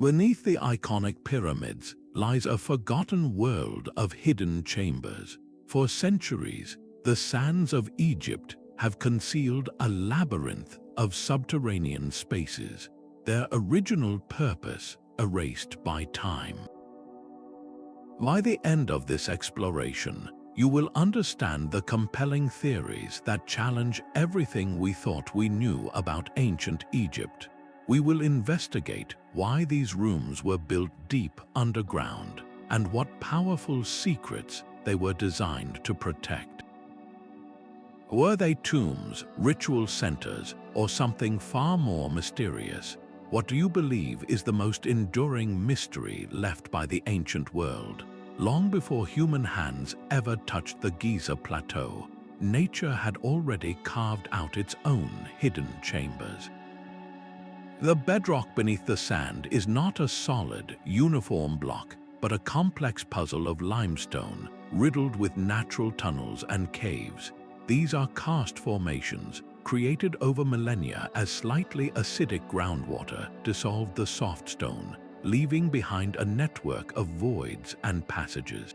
Beneath the iconic pyramids lies a forgotten world of hidden chambers. For centuries, the sands of Egypt have concealed a labyrinth of subterranean spaces, their original purpose erased by time. By the end of this exploration, you will understand the compelling theories that challenge everything we thought we knew about ancient Egypt. We will investigate why these rooms were built deep underground and what powerful secrets they were designed to protect. Were they tombs, ritual centers, or something far more mysterious? What do you believe is the most enduring mystery left by the ancient world? Long before human hands ever touched the Giza plateau, nature had already carved out its own hidden chambers. The bedrock beneath the sand is not a solid, uniform block, but a complex puzzle of limestone, riddled with natural tunnels and caves. These are karst formations, created over millennia as slightly acidic groundwater dissolved the soft stone, leaving behind a network of voids and passages.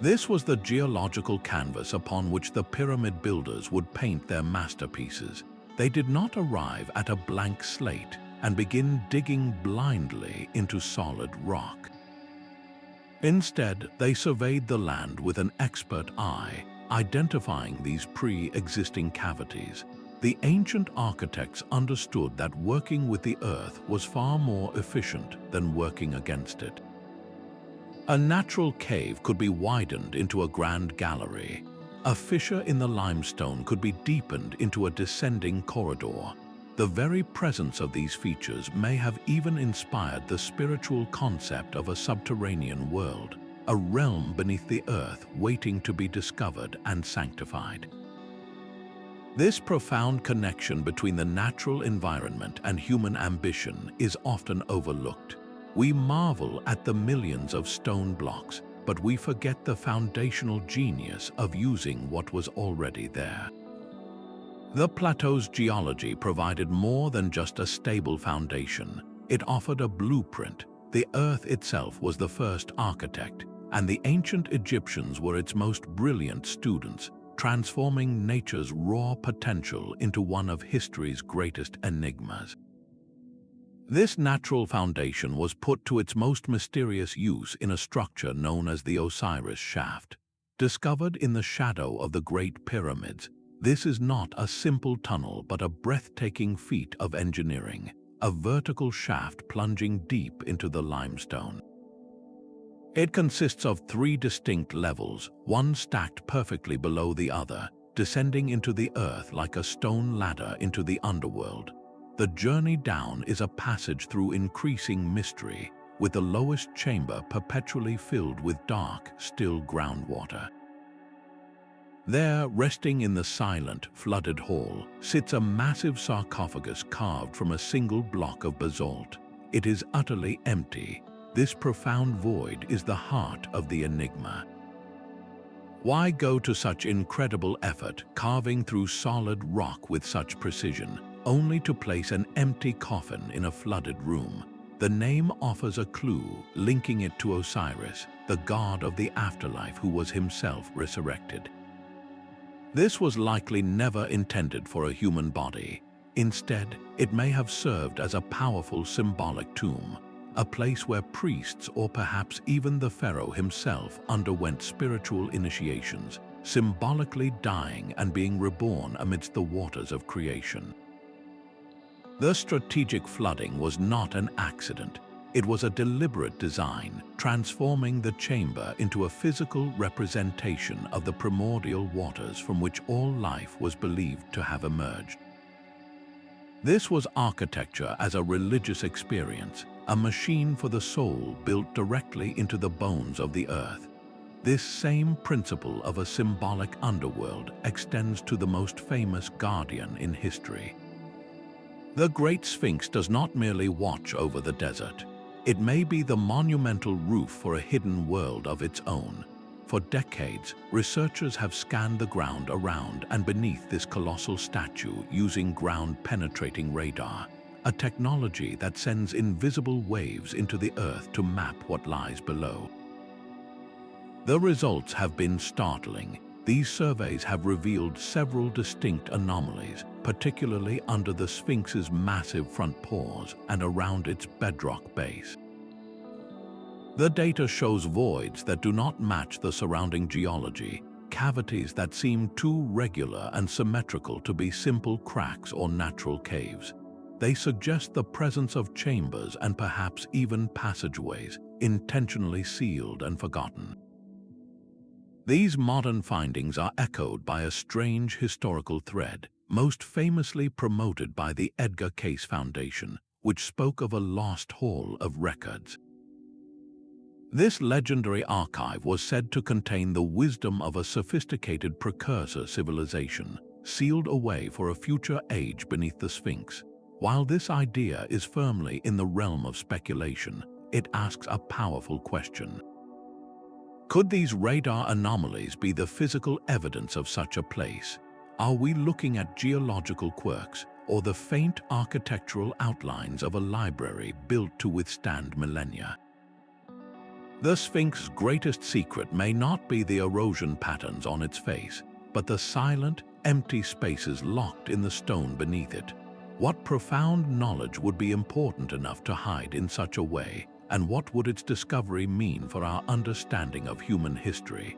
This was the geological canvas upon which the pyramid builders would paint their masterpieces. They did not arrive at a blank slate and begin digging blindly into solid rock. Instead, they surveyed the land with an expert eye, identifying these pre-existing cavities. The ancient architects understood that working with the earth was far more efficient than working against it. A natural cave could be widened into a grand gallery. A fissure in the limestone could be deepened into a descending corridor. The very presence of these features may have even inspired the spiritual concept of a subterranean world, a realm beneath the earth waiting to be discovered and sanctified. This profound connection between the natural environment and human ambition is often overlooked. We marvel at the millions of stone blocks, but we forget the foundational genius of using what was already there. The plateau's geology provided more than just a stable foundation. It offered a blueprint. The earth itself was the first architect, and the ancient Egyptians were its most brilliant students, transforming nature's raw potential into one of history's greatest enigmas. This natural foundation was put to its most mysterious use in a structure known as the Osiris Shaft. Discovered in the shadow of the Great Pyramids, this is not a simple tunnel but a breathtaking feat of engineering, a vertical shaft plunging deep into the limestone. It consists of 3 distinct levels, one stacked perfectly below the other, descending into the earth like a stone ladder into the underworld. The journey down is a passage through increasing mystery, with the lowest chamber perpetually filled with dark, still groundwater. There, resting in the silent, flooded hall, sits a massive sarcophagus carved from a single block of basalt. It is utterly empty. This profound void is the heart of the enigma. Why go to such incredible effort, carving through solid rock with such precision, only to place an empty coffin in a flooded room? The name offers a clue, linking it to Osiris, the god of the afterlife who was himself resurrected. This was likely never intended for a human body. Instead, it may have served as a powerful symbolic tomb, a place where priests or perhaps even the pharaoh himself underwent spiritual initiations, symbolically dying and being reborn amidst the waters of creation. The strategic flooding was not an accident. It was a deliberate design, transforming the chamber into a physical representation of the primordial waters from which all life was believed to have emerged. This was architecture as a religious experience, a machine for the soul built directly into the bones of the earth. This same principle of a symbolic underworld extends to the most famous guardian in history. The Great Sphinx does not merely watch over the desert. It may be the monumental roof for a hidden world of its own. For decades, researchers have scanned the ground around and beneath this colossal statue using ground-penetrating radar. a technology that sends invisible waves into the earth to map what lies below. The results have been startling. These surveys have revealed several distinct anomalies, particularly under the Sphinx's massive front paws and around its bedrock base. The data shows voids that do not match the surrounding geology, cavities that seem too regular and symmetrical to be simple cracks or natural caves. They suggest the presence of chambers and perhaps even passageways, intentionally sealed and forgotten. These modern findings are echoed by a strange historical thread, most famously promoted by the Edgar Cayce Foundation, which spoke of a lost hall of records. This legendary archive was said to contain the wisdom of a sophisticated precursor civilization, sealed away for a future age beneath the Sphinx. While this idea is firmly in the realm of speculation, it asks a powerful question. Could these radar anomalies be the physical evidence of such a place? Are we looking at geological quirks or the faint architectural outlines of a library built to withstand millennia? The Sphinx's greatest secret may not be the erosion patterns on its face, but the silent, empty spaces locked in the stone beneath it. What profound knowledge would be important enough to hide in such a way, and what would its discovery mean for our understanding of human history?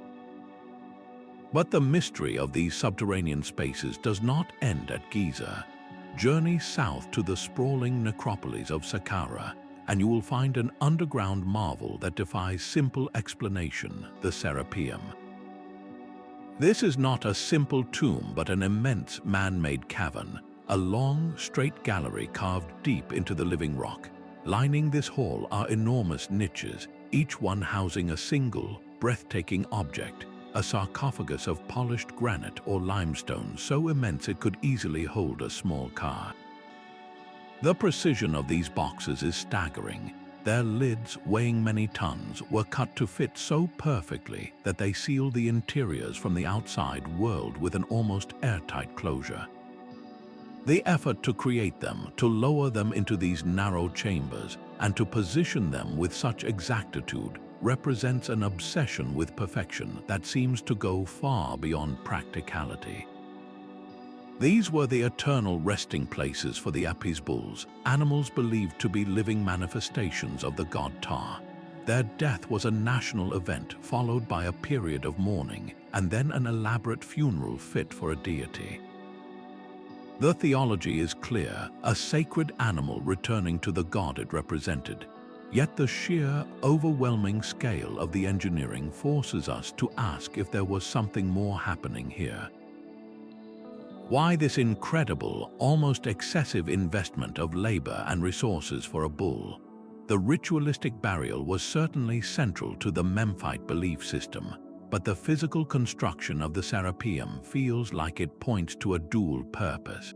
But the mystery of these subterranean spaces does not end at Giza. Journey south to the sprawling necropolis of Saqqara, and you will find an underground marvel that defies simple explanation, the Serapeum. This is not a simple tomb but an immense man-made cavern, a long, straight gallery carved deep into the living rock. Lining this hall are enormous niches, each one housing a single, breathtaking object, a sarcophagus of polished granite or limestone so immense it could easily hold a small car. The precision of these boxes is staggering. Their lids, weighing many tons, were cut to fit so perfectly that they seal the interiors from the outside world with an almost airtight closure. The effort to create them, to lower them into these narrow chambers, and to position them with such exactitude represents an obsession with perfection that seems to go far beyond practicality. These were the eternal resting places for the Apis bulls, animals believed to be living manifestations of the god Ptah. Their death was a national event followed by a period of mourning, and then an elaborate funeral fit for a deity. The theology is clear, a sacred animal returning to the god it represented. Yet the sheer, overwhelming scale of the engineering forces us to ask if there was something more happening here. Why this incredible, almost excessive investment of labor and resources for a bull? The ritualistic burial was certainly central to the Memphite belief system, but the physical construction of the Serapeum feels like it points to a dual purpose.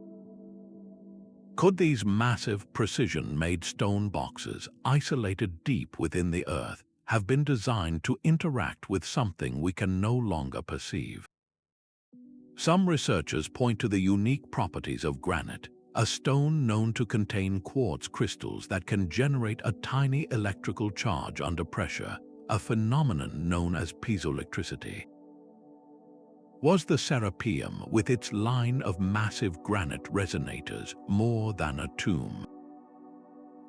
Could these massive, precision-made stone boxes, isolated deep within the earth, have been designed to interact with something we can no longer perceive? Some researchers point to the unique properties of granite, a stone known to contain quartz crystals that can generate a tiny electrical charge under pressure, a phenomenon known as piezoelectricity. Was the Serapeum, with its line of massive granite resonators, more than a tomb?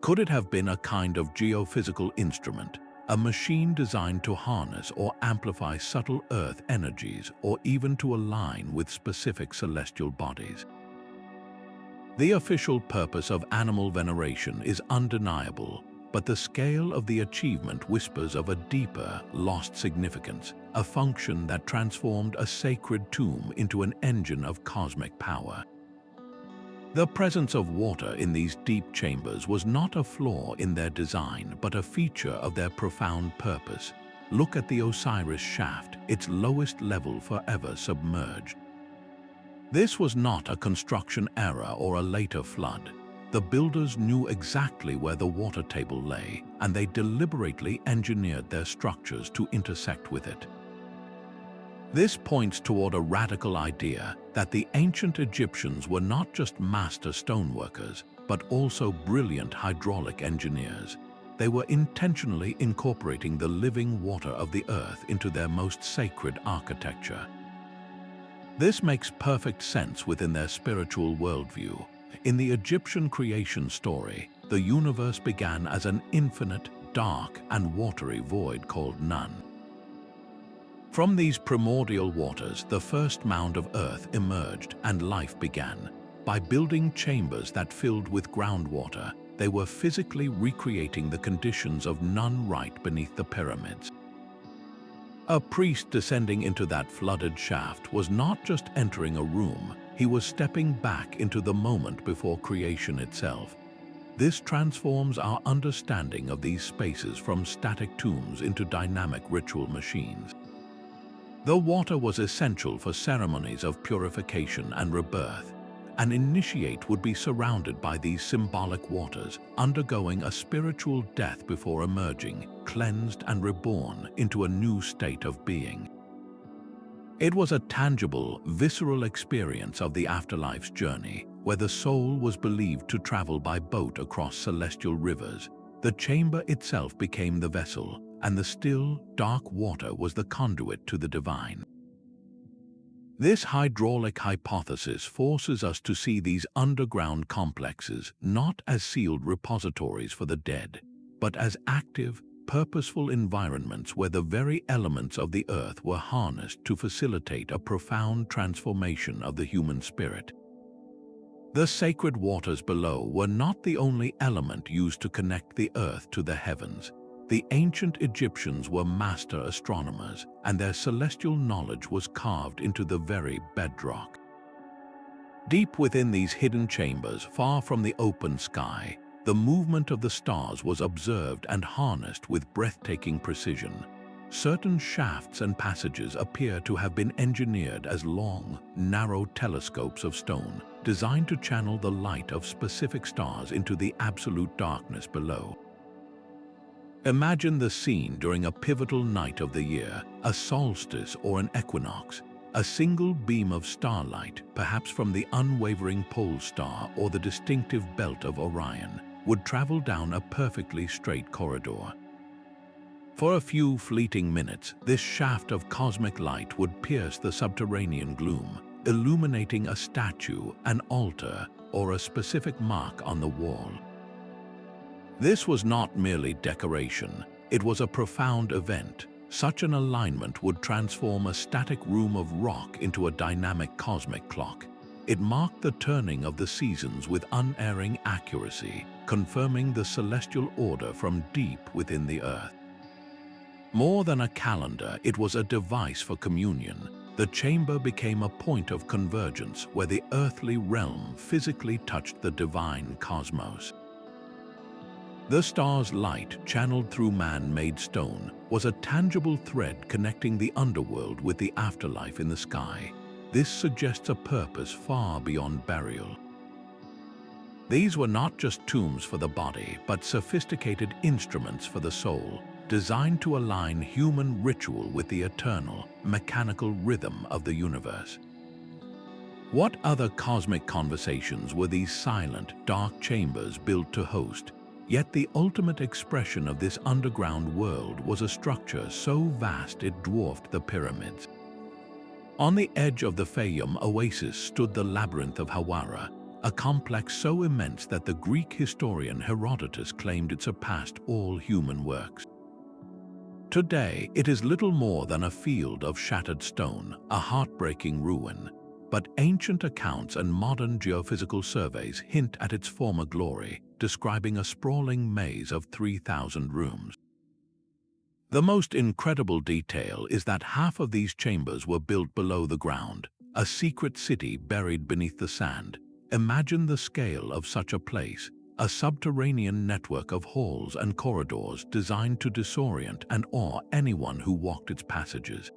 Could it have been a kind of geophysical instrument, a machine designed to harness or amplify subtle earth energies or even to align with specific celestial bodies? The official purpose of animal veneration is undeniable, but the scale of the achievement whispers of a deeper, lost significance, a function that transformed a sacred tomb into an engine of cosmic power. The presence of water in these deep chambers was not a flaw in their design, but a feature of their profound purpose. Look at the Osiris Shaft, its lowest level forever submerged. This was not a construction error or a later flood. The builders knew exactly where the water table lay, and they deliberately engineered their structures to intersect with it. This points toward a radical idea that the ancient Egyptians were not just master stoneworkers, but also brilliant hydraulic engineers. They were intentionally incorporating the living water of the earth into their most sacred architecture. This makes perfect sense within their spiritual worldview. In the Egyptian creation story, the universe began as an infinite, dark, and watery void called Nun. From these primordial waters, the first mound of earth emerged and life began. By building chambers that filled with groundwater, they were physically recreating the conditions of Nun right beneath the pyramids. A priest descending into that flooded shaft was not just entering a room, he was stepping back into the moment before creation itself. This transforms our understanding of these spaces from static tombs into dynamic ritual machines. The water was essential for ceremonies of purification and rebirth. An initiate would be surrounded by these symbolic waters, undergoing a spiritual death before emerging, cleansed and reborn into a new state of being. It was a tangible, visceral experience of the afterlife's journey, where the soul was believed to travel by boat across celestial rivers. The chamber itself became the vessel, and the still, dark water was the conduit to the divine. This hydraulic hypothesis forces us to see these underground complexes not as sealed repositories for the dead, but as active, purposeful environments where the very elements of the earth were harnessed to facilitate a profound transformation of the human spirit. The sacred waters below were not the only element used to connect the earth to the heavens. The ancient Egyptians were master astronomers, and their celestial knowledge was carved into the very bedrock. Deep within these hidden chambers, far from the open sky, the movement of the stars was observed and harnessed with breathtaking precision. Certain shafts and passages appear to have been engineered as long, narrow telescopes of stone, designed to channel the light of specific stars into the absolute darkness below. Imagine the scene during a pivotal night of the year, a solstice or an equinox. A single beam of starlight, perhaps from the unwavering pole star or the distinctive belt of Orion, would travel down a perfectly straight corridor. For a few fleeting minutes, this shaft of cosmic light would pierce the subterranean gloom, illuminating a statue, an altar, or a specific mark on the wall. This was not merely decoration, it was a profound event. Such an alignment would transform a static room of rock into a dynamic cosmic clock. It marked the turning of the seasons with unerring accuracy, confirming the celestial order from deep within the earth. More than a calendar, it was a device for communion. The chamber became a point of convergence where the earthly realm physically touched the divine cosmos. The star's light, channeled through man-made stone, was a tangible thread connecting the underworld with the afterlife in the sky. This suggests a purpose far beyond burial. These were not just tombs for the body, but sophisticated instruments for the soul, designed to align human ritual with the eternal, mechanical rhythm of the universe. What other cosmic conversations were these silent, dark chambers built to host? Yet the ultimate expression of this underground world was a structure so vast it dwarfed the pyramids. On the edge of the Fayum oasis stood the Labyrinth of Hawara, a complex so immense that the Greek historian Herodotus claimed it surpassed all human works. Today, it is little more than a field of shattered stone, a heartbreaking ruin, but ancient accounts and modern geophysical surveys hint at its former glory, describing a sprawling maze of 3,000 rooms. The most incredible detail is that half of these chambers were built below the ground, a secret city buried beneath the sand. Imagine the scale of such a place, a subterranean network of halls and corridors designed to disorient and awe anyone who walked its passages.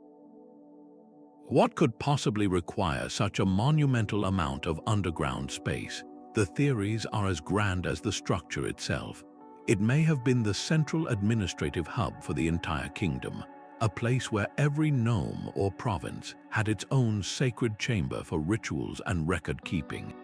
What could possibly require such a monumental amount of underground space? The theories are as grand as the structure itself. It may have been the central administrative hub for the entire kingdom, a place where every nome or province had its own sacred chamber for rituals and record-keeping.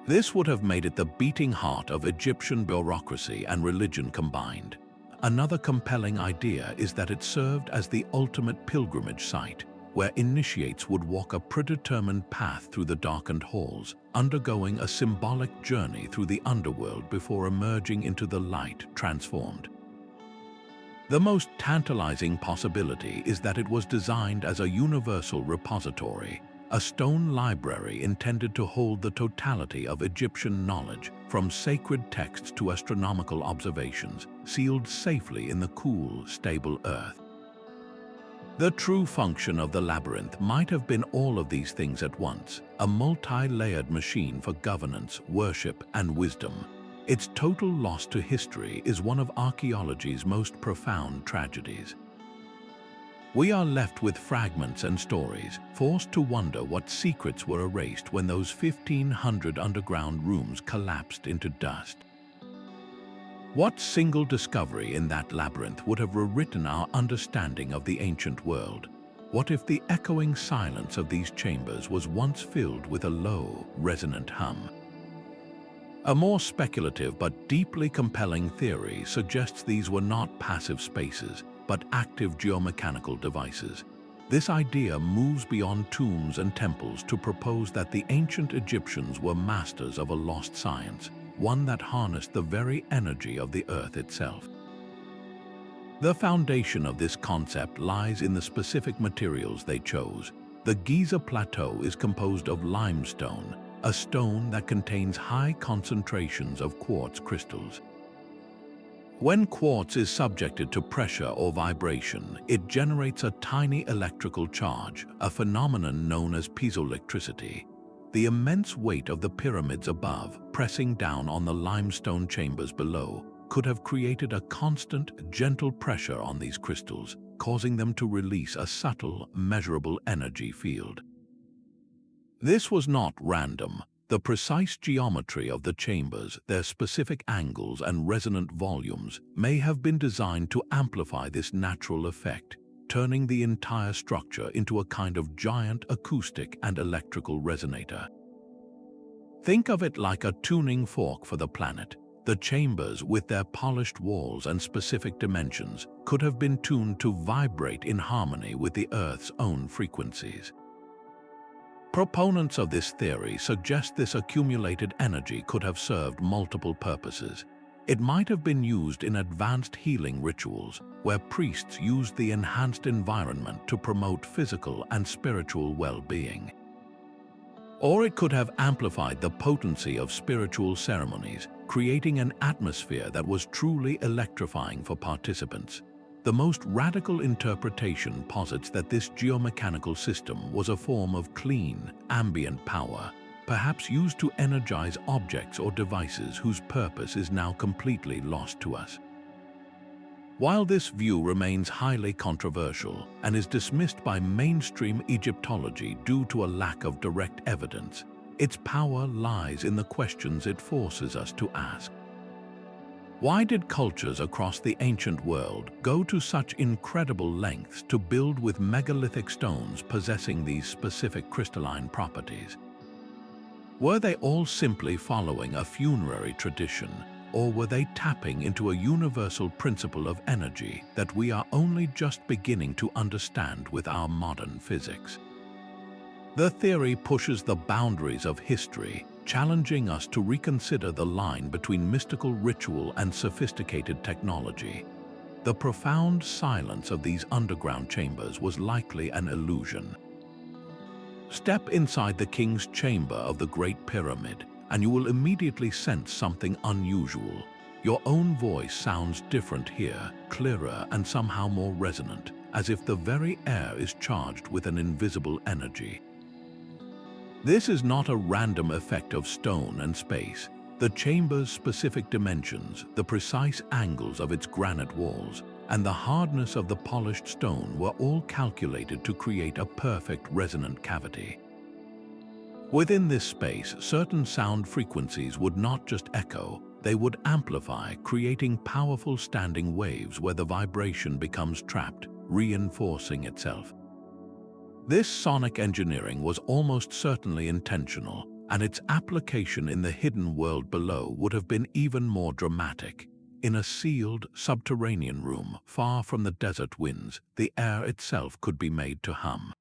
This would have made it the beating heart of Egyptian bureaucracy and religion combined. Another compelling idea is that it served as the ultimate pilgrimage site, where initiates would walk a predetermined path through the darkened halls, undergoing a symbolic journey through the underworld before emerging into the light transformed. The most tantalizing possibility is that it was designed as a universal repository, a stone library intended to hold the totality of Egyptian knowledge, from sacred texts to astronomical observations, sealed safely in the cool, stable earth. The true function of the labyrinth might have been all of these things at once, a multi-layered machine for governance, worship, and wisdom. Its total loss to history is one of archaeology's most profound tragedies. We are left with fragments and stories, forced to wonder what secrets were erased when those 1,500 underground rooms collapsed into dust. What single discovery in that labyrinth would have rewritten our understanding of the ancient world? What if the echoing silence of these chambers was once filled with a low, resonant hum? A more speculative but deeply compelling theory suggests these were not passive spaces, but active geomechanical devices. This idea moves beyond tombs and temples to propose that the ancient Egyptians were masters of a lost science, one that harnessed the very energy of the earth itself. The foundation of this concept lies in the specific materials they chose. The Giza plateau is composed of limestone, a stone that contains high concentrations of quartz crystals. When quartz is subjected to pressure or vibration, it generates a tiny electrical charge, a phenomenon known as piezoelectricity. The immense weight of the pyramids above, pressing down on the limestone chambers below, could have created a constant, gentle pressure on these crystals, causing them to release a subtle, measurable energy field. This was not random. The precise geometry of the chambers, their specific angles and resonant volumes, may have been designed to amplify this natural effect, turning the entire structure into a kind of giant acoustic and electrical resonator. Think of it like a tuning fork for the planet. The chambers, with their polished walls and specific dimensions, could have been tuned to vibrate in harmony with the Earth's own frequencies. Proponents of this theory suggest this accumulated energy could have served multiple purposes. It might have been used in advanced healing rituals, where priests used the enhanced environment to promote physical and spiritual well-being. Or it could have amplified the potency of spiritual ceremonies, creating an atmosphere that was truly electrifying for participants. The most radical interpretation posits that this geomechanical system was a form of clean, ambient power, perhaps used to energize objects or devices whose purpose is now completely lost to us. While this view remains highly controversial and is dismissed by mainstream Egyptology due to a lack of direct evidence, its power lies in the questions it forces us to ask. Why did cultures across the ancient world go to such incredible lengths to build with megalithic stones possessing these specific crystalline properties? Were they all simply following a funerary tradition, or were they tapping into a universal principle of energy that we are only just beginning to understand with our modern physics? The theory pushes the boundaries of history, challenging us to reconsider the line between mystical ritual and sophisticated technology. The profound silence of these underground chambers was likely an illusion. Step inside the king's chamber of the Great Pyramid, and you will immediately sense something unusual. Your own voice sounds different here, clearer and somehow more resonant, as if the very air is charged with an invisible energy. This is not a random effect of stone and space. The chamber's specific dimensions, the precise angles of its granite walls, and the hardness of the polished stone were all calculated to create a perfect resonant cavity. Within this space, certain sound frequencies would not just echo, they would amplify, creating powerful standing waves where the vibration becomes trapped, reinforcing itself. This sonic engineering was almost certainly intentional, and its application in the hidden world below would have been even more dramatic. In a sealed, subterranean room, far from the desert winds, the air itself could be made to hum.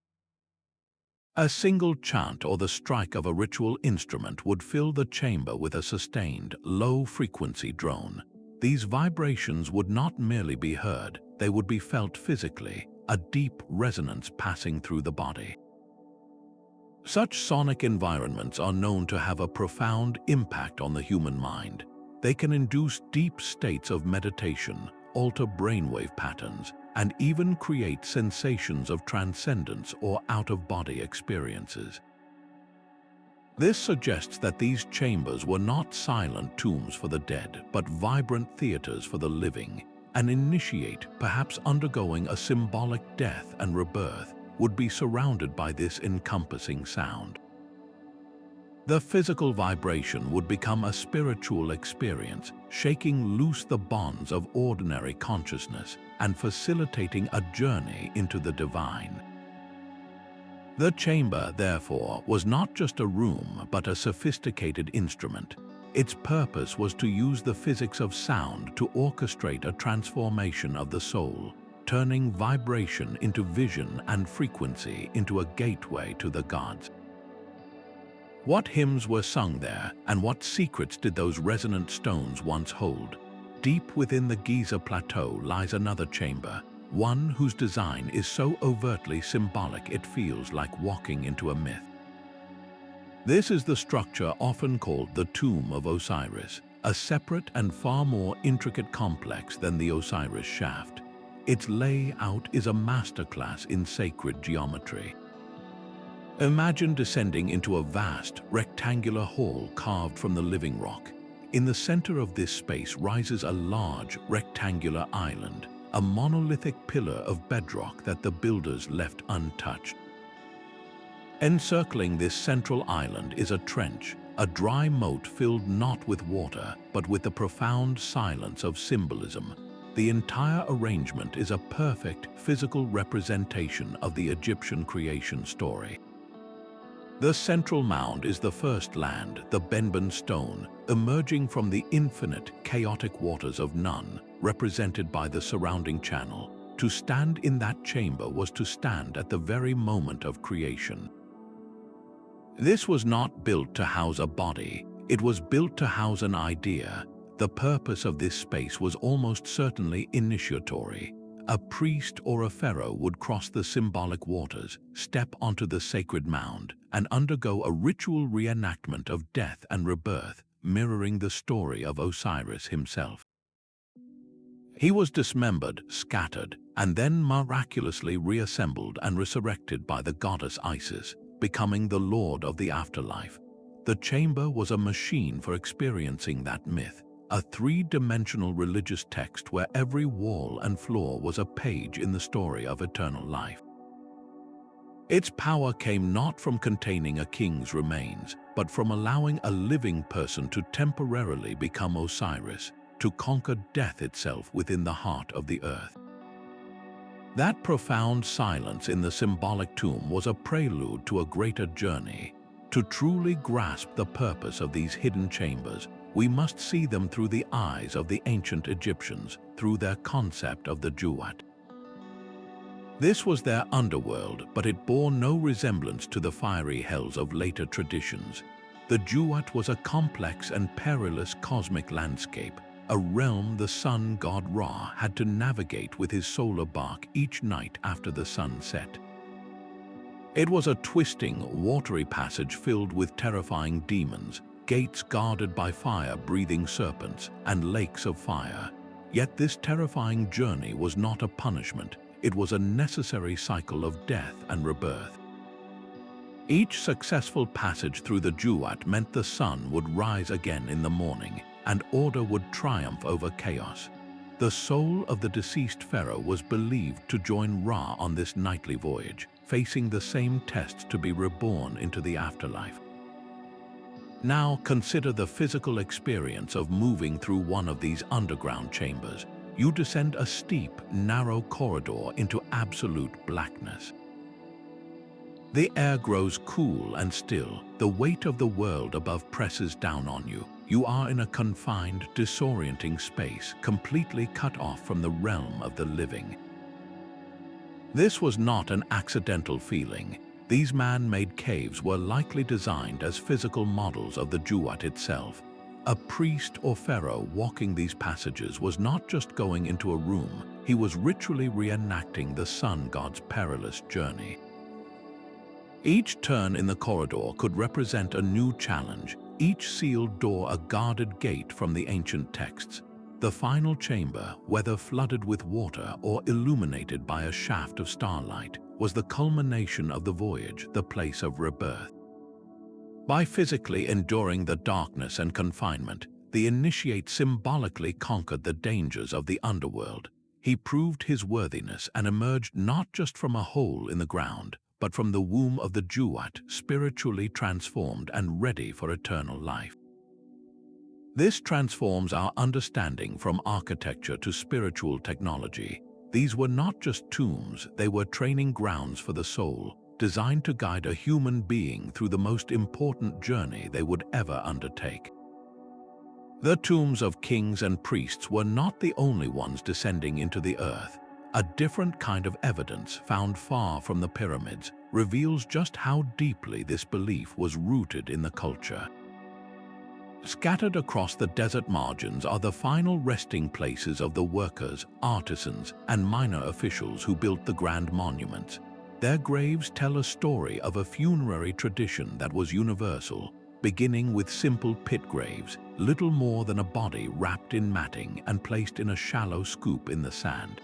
A single chant or the strike of a ritual instrument would fill the chamber with a sustained, low-frequency drone. These vibrations would not merely be heard, they would be felt physically, a deep resonance passing through the body. Such sonic environments are known to have a profound impact on the human mind. They can induce deep states of meditation, alter brainwave patterns, and even create sensations of transcendence or out-of-body experiences. This suggests that these chambers were not silent tombs for the dead, but vibrant theaters for the living. An initiate, perhaps undergoing a symbolic death and rebirth, would be surrounded by this encompassing sound. The physical vibration would become a spiritual experience, shaking loose the bonds of ordinary consciousness and facilitating a journey into the divine. The chamber, therefore, was not just a room but a sophisticated instrument. Its purpose was to use the physics of sound to orchestrate a transformation of the soul, turning vibration into vision and frequency into a gateway to the gods. What hymns were sung there, and what secrets did those resonant stones once hold? Deep within the Giza plateau lies another chamber, one whose design is so overtly symbolic it feels like walking into a myth. This is the structure often called the Tomb of Osiris, a separate and far more intricate complex than the Osiris Shaft. Its layout is a masterclass in sacred geometry. Imagine descending into a vast, rectangular hall carved from the living rock. In the center of this space rises a large, rectangular island, a monolithic pillar of bedrock that the builders left untouched. Encircling this central island is a trench, a dry moat filled not with water, but with the profound silence of symbolism. The entire arrangement is a perfect physical representation of the Egyptian creation story. The central mound is the first land, the Benben stone, emerging from the infinite, chaotic waters of Nun, represented by the surrounding channel. To stand in that chamber was to stand at the very moment of creation. This was not built to house a body, it was built to house an idea. The purpose of this space was almost certainly initiatory. A priest or a pharaoh would cross the symbolic waters, step onto the sacred mound, and undergo a ritual reenactment of death and rebirth, mirroring the story of Osiris himself. He was dismembered, scattered, and then miraculously reassembled and resurrected by the goddess Isis, becoming the lord of the afterlife. The chamber was a machine for experiencing that myth, a three-dimensional religious text where every wall and floor was a page in the story of eternal life. Its power came not from containing a king's remains, but from allowing a living person to temporarily become Osiris, to conquer death itself within the heart of the earth. That profound silence in the symbolic tomb was a prelude to a greater journey. To truly grasp the purpose of these hidden chambers, we must see them through the eyes of the ancient Egyptians, through their concept of the Duat. This was their underworld, but it bore no resemblance to the fiery hells of later traditions. The Duat was a complex and perilous cosmic landscape, a realm the sun god Ra had to navigate with his solar bark each night after the sun set. It was a twisting, watery passage filled with terrifying demons, gates guarded by fire-breathing serpents, and lakes of fire. Yet this terrifying journey was not a punishment, it was a necessary cycle of death and rebirth. Each successful passage through the Duat meant the sun would rise again in the morning, and order would triumph over chaos. The soul of the deceased pharaoh was believed to join Ra on this nightly voyage, facing the same test to be reborn into the afterlife. Now consider the physical experience of moving through one of these underground chambers. You descend a steep, narrow corridor into absolute blackness. The air grows cool and still. The weight of the world above presses down on you. You are in a confined, disorienting space, completely cut off from the realm of the living. This was not an accidental feeling. These man-made caves were likely designed as physical models of the Duat itself. A priest or pharaoh walking these passages was not just going into a room, he was ritually reenacting the sun god's perilous journey. Each turn in the corridor could represent a new challenge, each sealed door a guarded gate from the ancient texts. The final chamber, whether flooded with water or illuminated by a shaft of starlight, was the culmination of the voyage, the place of rebirth. By physically enduring the darkness and confinement, the initiate symbolically conquered the dangers of the underworld. He proved his worthiness and emerged not just from a hole in the ground, but from the womb of the Duat, spiritually transformed and ready for eternal life. This transforms our understanding from architecture to spiritual technology. These were not just tombs, they were training grounds for the soul, designed to guide a human being through the most important journey they would ever undertake. The tombs of kings and priests were not the only ones descending into the earth. A different kind of evidence found far from the pyramids reveals just how deeply this belief was rooted in the culture. Scattered across the desert margins are the final resting places of the workers, artisans, and minor officials who built the grand monuments. Their graves tell a story of a funerary tradition that was universal, beginning with simple pit graves, little more than a body wrapped in matting and placed in a shallow scoop in the sand.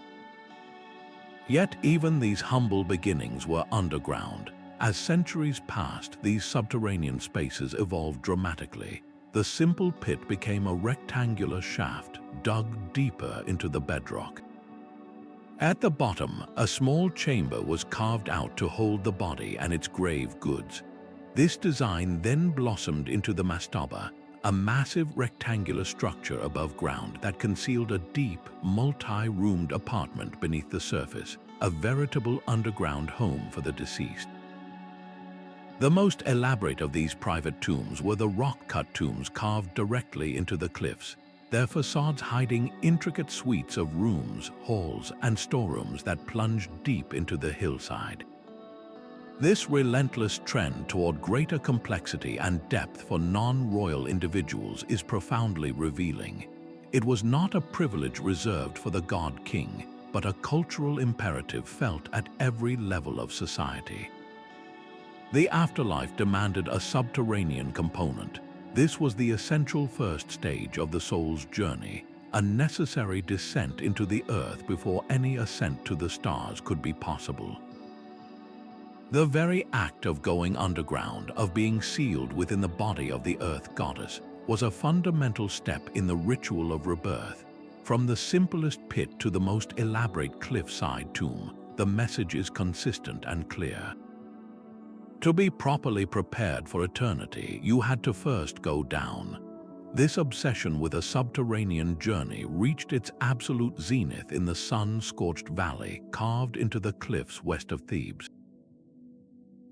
Yet even these humble beginnings were underground. As centuries passed, these subterranean spaces evolved dramatically. The simple pit became a rectangular shaft dug deeper into the bedrock. At the bottom, a small chamber was carved out to hold the body and its grave goods. This design then blossomed into the mastaba, a massive rectangular structure above ground that concealed a deep, multi-roomed apartment beneath the surface, a veritable underground home for the deceased. The most elaborate of these private tombs were the rock-cut tombs carved directly into the cliffs, their facades hiding intricate suites of rooms, halls, and storerooms that plunged deep into the hillside. This relentless trend toward greater complexity and depth for non-royal individuals is profoundly revealing. It was not a privilege reserved for the god-king, but a cultural imperative felt at every level of society. The afterlife demanded a subterranean component. This was the essential first stage of the soul's journey, a necessary descent into the earth before any ascent to the stars could be possible. The very act of going underground, of being sealed within the body of the earth goddess, was a fundamental step in the ritual of rebirth. From the simplest pit to the most elaborate cliffside tomb, the message is consistent and clear. To be properly prepared for eternity, you had to first go down. This obsession with a subterranean journey reached its absolute zenith in the sun-scorched valley carved into the cliffs west of Thebes.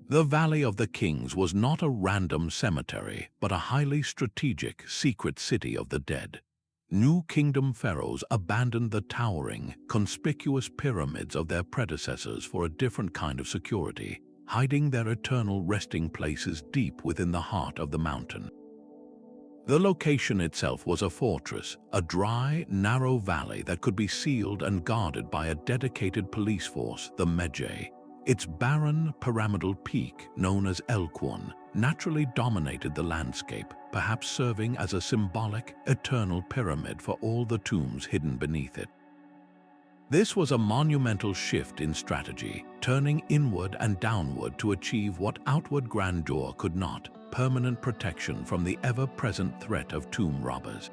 The Valley of the Kings was not a random cemetery, but a highly strategic, secret city of the dead. New kingdom pharaohs abandoned the towering, conspicuous pyramids of their predecessors for a different kind of security, hiding their eternal resting places deep within the heart of the mountain. The location itself was a fortress, a dry, narrow valley that could be sealed and guarded by a dedicated police force, the Medjay. Its barren, pyramidal peak, known as Elquon, naturally dominated the landscape, perhaps serving as a symbolic, eternal pyramid for all the tombs hidden beneath it. This was a monumental shift in strategy, turning inward and downward to achieve what outward grandeur could not: permanent protection from the ever-present threat of tomb robbers.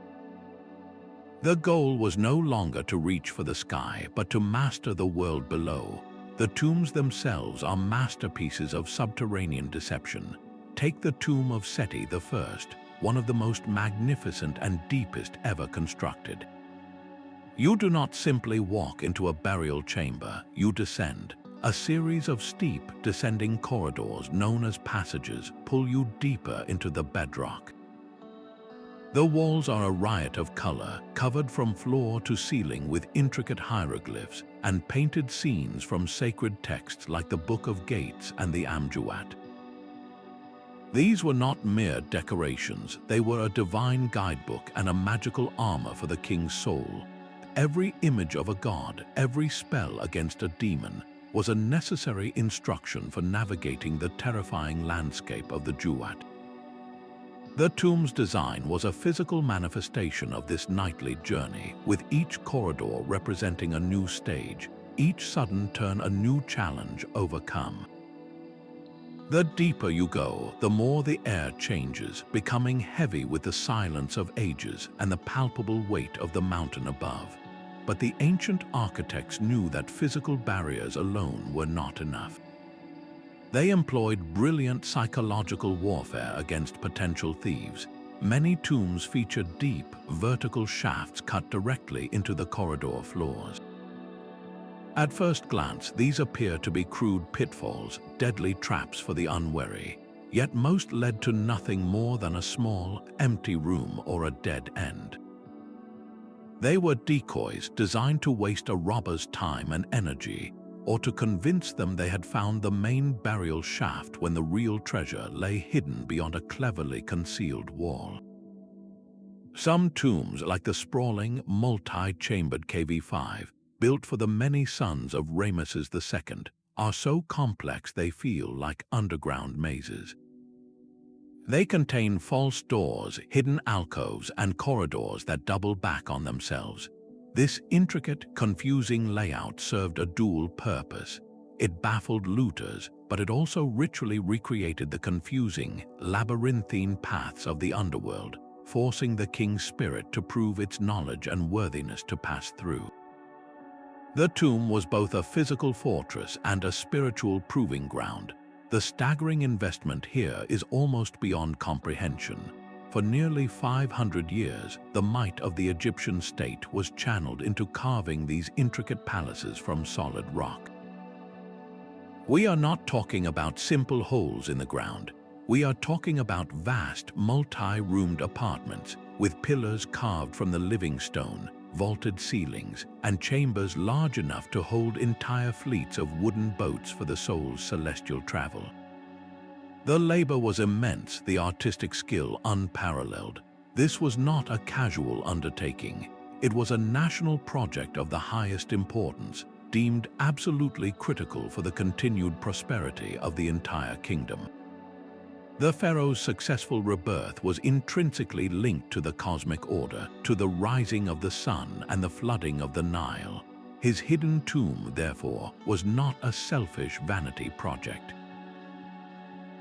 The goal was no longer to reach for the sky, but to master the world below. The tombs themselves are masterpieces of subterranean deception. Take the Tomb of Seti I, one of the most magnificent and deepest ever constructed. You do not simply walk into a burial chamber, you descend. A series of steep, descending corridors known as passages pull you deeper into the bedrock. The walls are a riot of color, covered from floor to ceiling with intricate hieroglyphs and painted scenes from sacred texts like the Book of Gates and the Duat. These were not mere decorations, they were a divine guidebook and a magical armor for the king's soul. Every image of a god, every spell against a demon, was a necessary instruction for navigating the terrifying landscape of the Duat. The tomb's design was a physical manifestation of this nightly journey, with each corridor representing a new stage, each sudden turn a new challenge overcome. The deeper you go, the more the air changes, becoming heavy with the silence of ages and the palpable weight of the mountain above. But the ancient architects knew that physical barriers alone were not enough. They employed brilliant psychological warfare against potential thieves. Many tombs featured deep, vertical shafts cut directly into the corridor floors. At first glance, these appear to be crude pitfalls, deadly traps for the unwary, yet most led to nothing more than a small, empty room or a dead end. They were decoys designed to waste a robber's time and energy, or to convince them they had found the main burial shaft when the real treasure lay hidden beyond a cleverly concealed wall. Some tombs, like the sprawling, multi-chambered KV5, built for the many sons of Ramesses II, are so complex they feel like underground mazes. They contain false doors, hidden alcoves, and corridors that double back on themselves. This intricate, confusing layout served a dual purpose. It baffled looters, but it also ritually recreated the confusing, labyrinthine paths of the underworld, forcing the king's spirit to prove its knowledge and worthiness to pass through. The tomb was both a physical fortress and a spiritual proving ground. The staggering investment here is almost beyond comprehension. For nearly 500 years, the might of the Egyptian state was channeled into carving these intricate palaces from solid rock. We are not talking about simple holes in the ground. We are talking about vast, multi-roomed apartments with pillars carved from the living stone, vaulted ceilings, and chambers large enough to hold entire fleets of wooden boats for the soul's celestial travel. The labor was immense, the artistic skill unparalleled. This was not a casual undertaking. It was a national project of the highest importance, deemed absolutely critical for the continued prosperity of the entire kingdom. The pharaoh's successful rebirth was intrinsically linked to the cosmic order, to the rising of the sun and the flooding of the Nile. His hidden tomb, therefore, was not a selfish vanity project.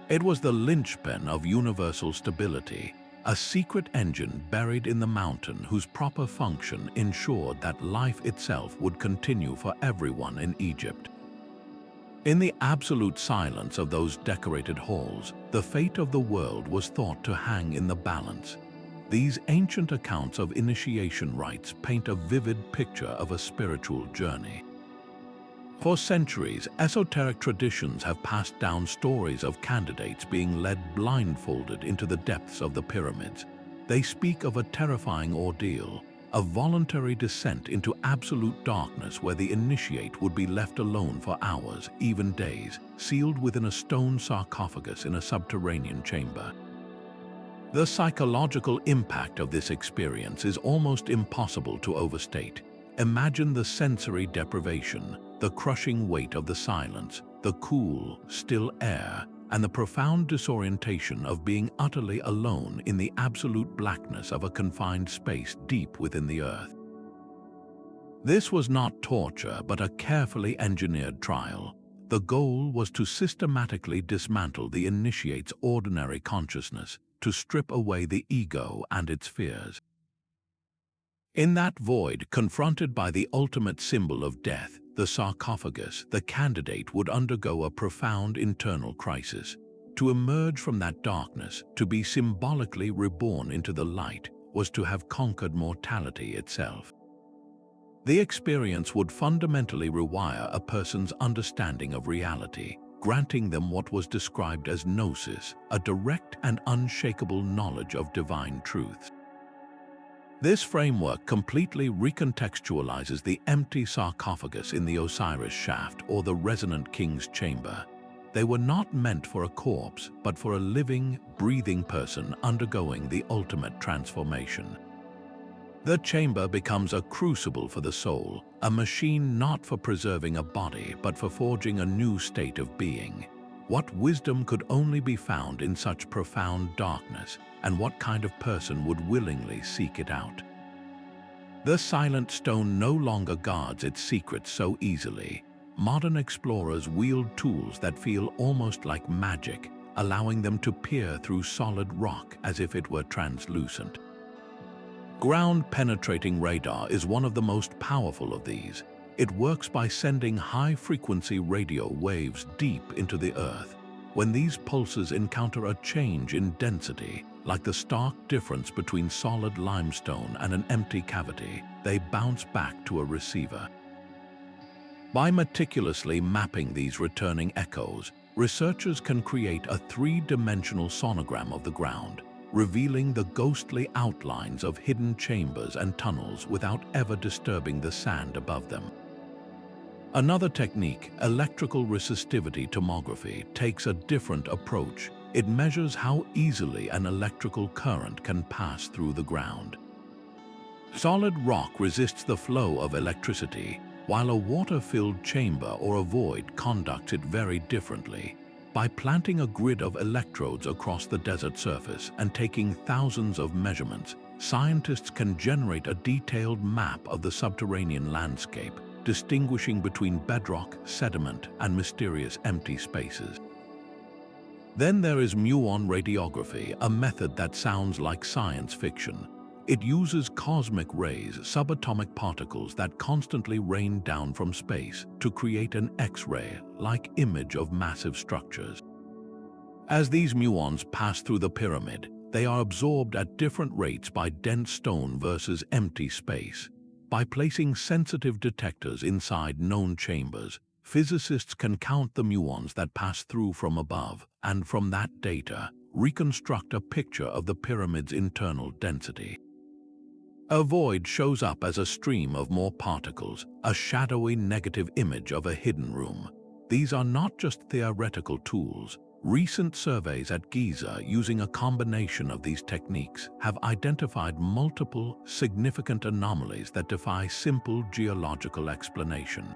It was the linchpin of universal stability, a secret engine buried in the mountain whose proper function ensured that life itself would continue for everyone in Egypt. In the absolute silence of those decorated halls, the fate of the world was thought to hang in the balance. These ancient accounts of initiation rites paint a vivid picture of a spiritual journey. For centuries, esoteric traditions have passed down stories of candidates being led blindfolded into the depths of the pyramids. They speak of a terrifying ordeal, a voluntary descent into absolute darkness where the initiate would be left alone for hours, even days, sealed within a stone sarcophagus in a subterranean chamber. The psychological impact of this experience is almost impossible to overstate. Imagine the sensory deprivation, the crushing weight of the silence, the cool, still air, and the profound disorientation of being utterly alone in the absolute blackness of a confined space deep within the earth. This was not torture, but a carefully engineered trial. The goal was to systematically dismantle the initiate's ordinary consciousness, to strip away the ego and its fears. In that void, confronted by the ultimate symbol of death, the sarcophagus, the candidate would undergo a profound internal crisis. To emerge from that darkness, to be symbolically reborn into the light, was to have conquered mortality itself. The experience would fundamentally rewire a person's understanding of reality, granting them what was described as gnosis, a direct and unshakable knowledge of divine truths. This framework completely recontextualizes the empty sarcophagus in the Osiris Shaft or the resonant king's chamber. They were not meant for a corpse, but for a living, breathing person undergoing the ultimate transformation. The chamber becomes a crucible for the soul, a machine not for preserving a body, but for forging a new state of being. What wisdom could only be found in such profound darkness, and what kind of person would willingly seek it out? The silent stone no longer guards its secrets so easily. Modern explorers wield tools that feel almost like magic, allowing them to peer through solid rock as if it were translucent. Ground-penetrating radar is one of the most powerful of these. It works by sending high-frequency radio waves deep into the earth. When these pulses encounter a change in density, like the stark difference between solid limestone and an empty cavity, they bounce back to a receiver. By meticulously mapping these returning echoes, researchers can create a three-dimensional sonogram of the ground, revealing the ghostly outlines of hidden chambers and tunnels without ever disturbing the sand above them. Another technique, electrical resistivity tomography, takes a different approach. It measures how easily an electrical current can pass through the ground. Solid rock resists the flow of electricity, while a water-filled chamber or a void conducts it very differently. By planting a grid of electrodes across the desert surface and taking thousands of measurements, scientists can generate a detailed map of the subterranean landscape, distinguishing between bedrock, sediment, and mysterious empty spaces. Then there is muon radiography, a method that sounds like science fiction. It uses cosmic rays, subatomic particles that constantly rain down from space to create an X-ray-like image of massive structures. As these muons pass through the pyramid, they are absorbed at different rates by dense stone versus empty space. By placing sensitive detectors inside known chambers, physicists can count the muons that pass through from above, and from that data, reconstruct a picture of the pyramid's internal density. A void shows up as a stream of more particles, a shadowy negative image of a hidden room. These are not just theoretical tools. Recent surveys at Giza using a combination of these techniques have identified multiple, significant anomalies that defy simple geological explanation.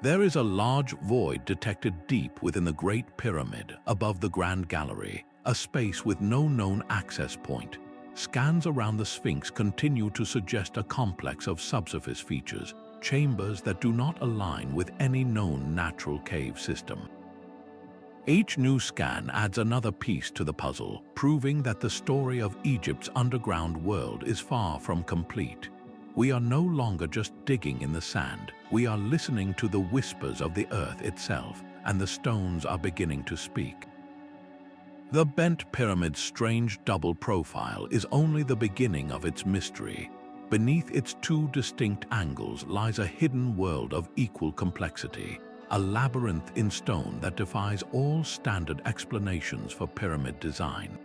There is a large void detected deep within the Great Pyramid above the Grand Gallery, a space with no known access point. Scans around the Sphinx continue to suggest a complex of subsurface features, chambers that do not align with any known natural cave system. Each new scan adds another piece to the puzzle, proving that the story of Egypt's underground world is far from complete. We are no longer just digging in the sand, we are listening to the whispers of the earth itself, and the stones are beginning to speak. The bent pyramid's strange double profile is only the beginning of its mystery. Beneath its two distinct angles lies a hidden world of equal complexity, a labyrinth in stone that defies all standard explanations for pyramid design.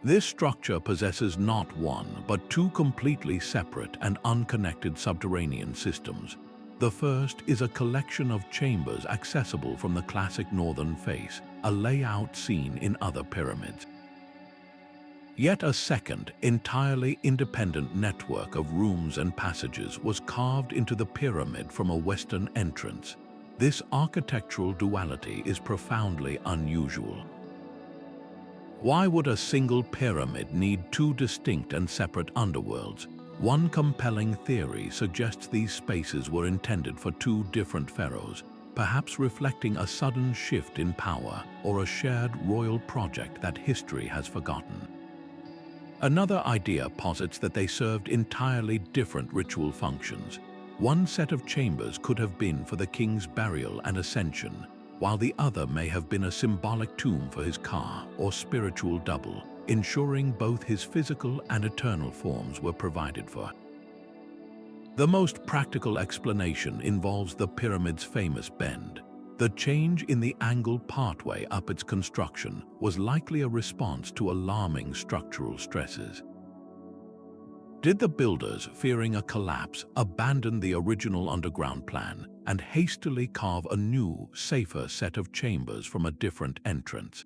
This structure possesses not one, but two completely separate and unconnected subterranean systems. The first is a collection of chambers accessible from the classic northern face, a layout seen in other pyramids. Yet a second, entirely independent network of rooms and passages was carved into the pyramid from a western entrance. This architectural duality is profoundly unusual. Why would a single pyramid need two distinct and separate underworlds? One compelling theory suggests these spaces were intended for two different pharaohs, perhaps reflecting a sudden shift in power or a shared royal project that history has forgotten. Another idea posits that they served entirely different ritual functions. One set of chambers could have been for the king's burial and ascension, while the other may have been a symbolic tomb for his ka, or spiritual double, ensuring both his physical and eternal forms were provided for. The most practical explanation involves the pyramid's famous bend. The change in the angle partway up its construction was likely a response to alarming structural stresses. Did the builders, fearing a collapse, abandon the original underground plan and hastily carve a new, safer set of chambers from a different entrance?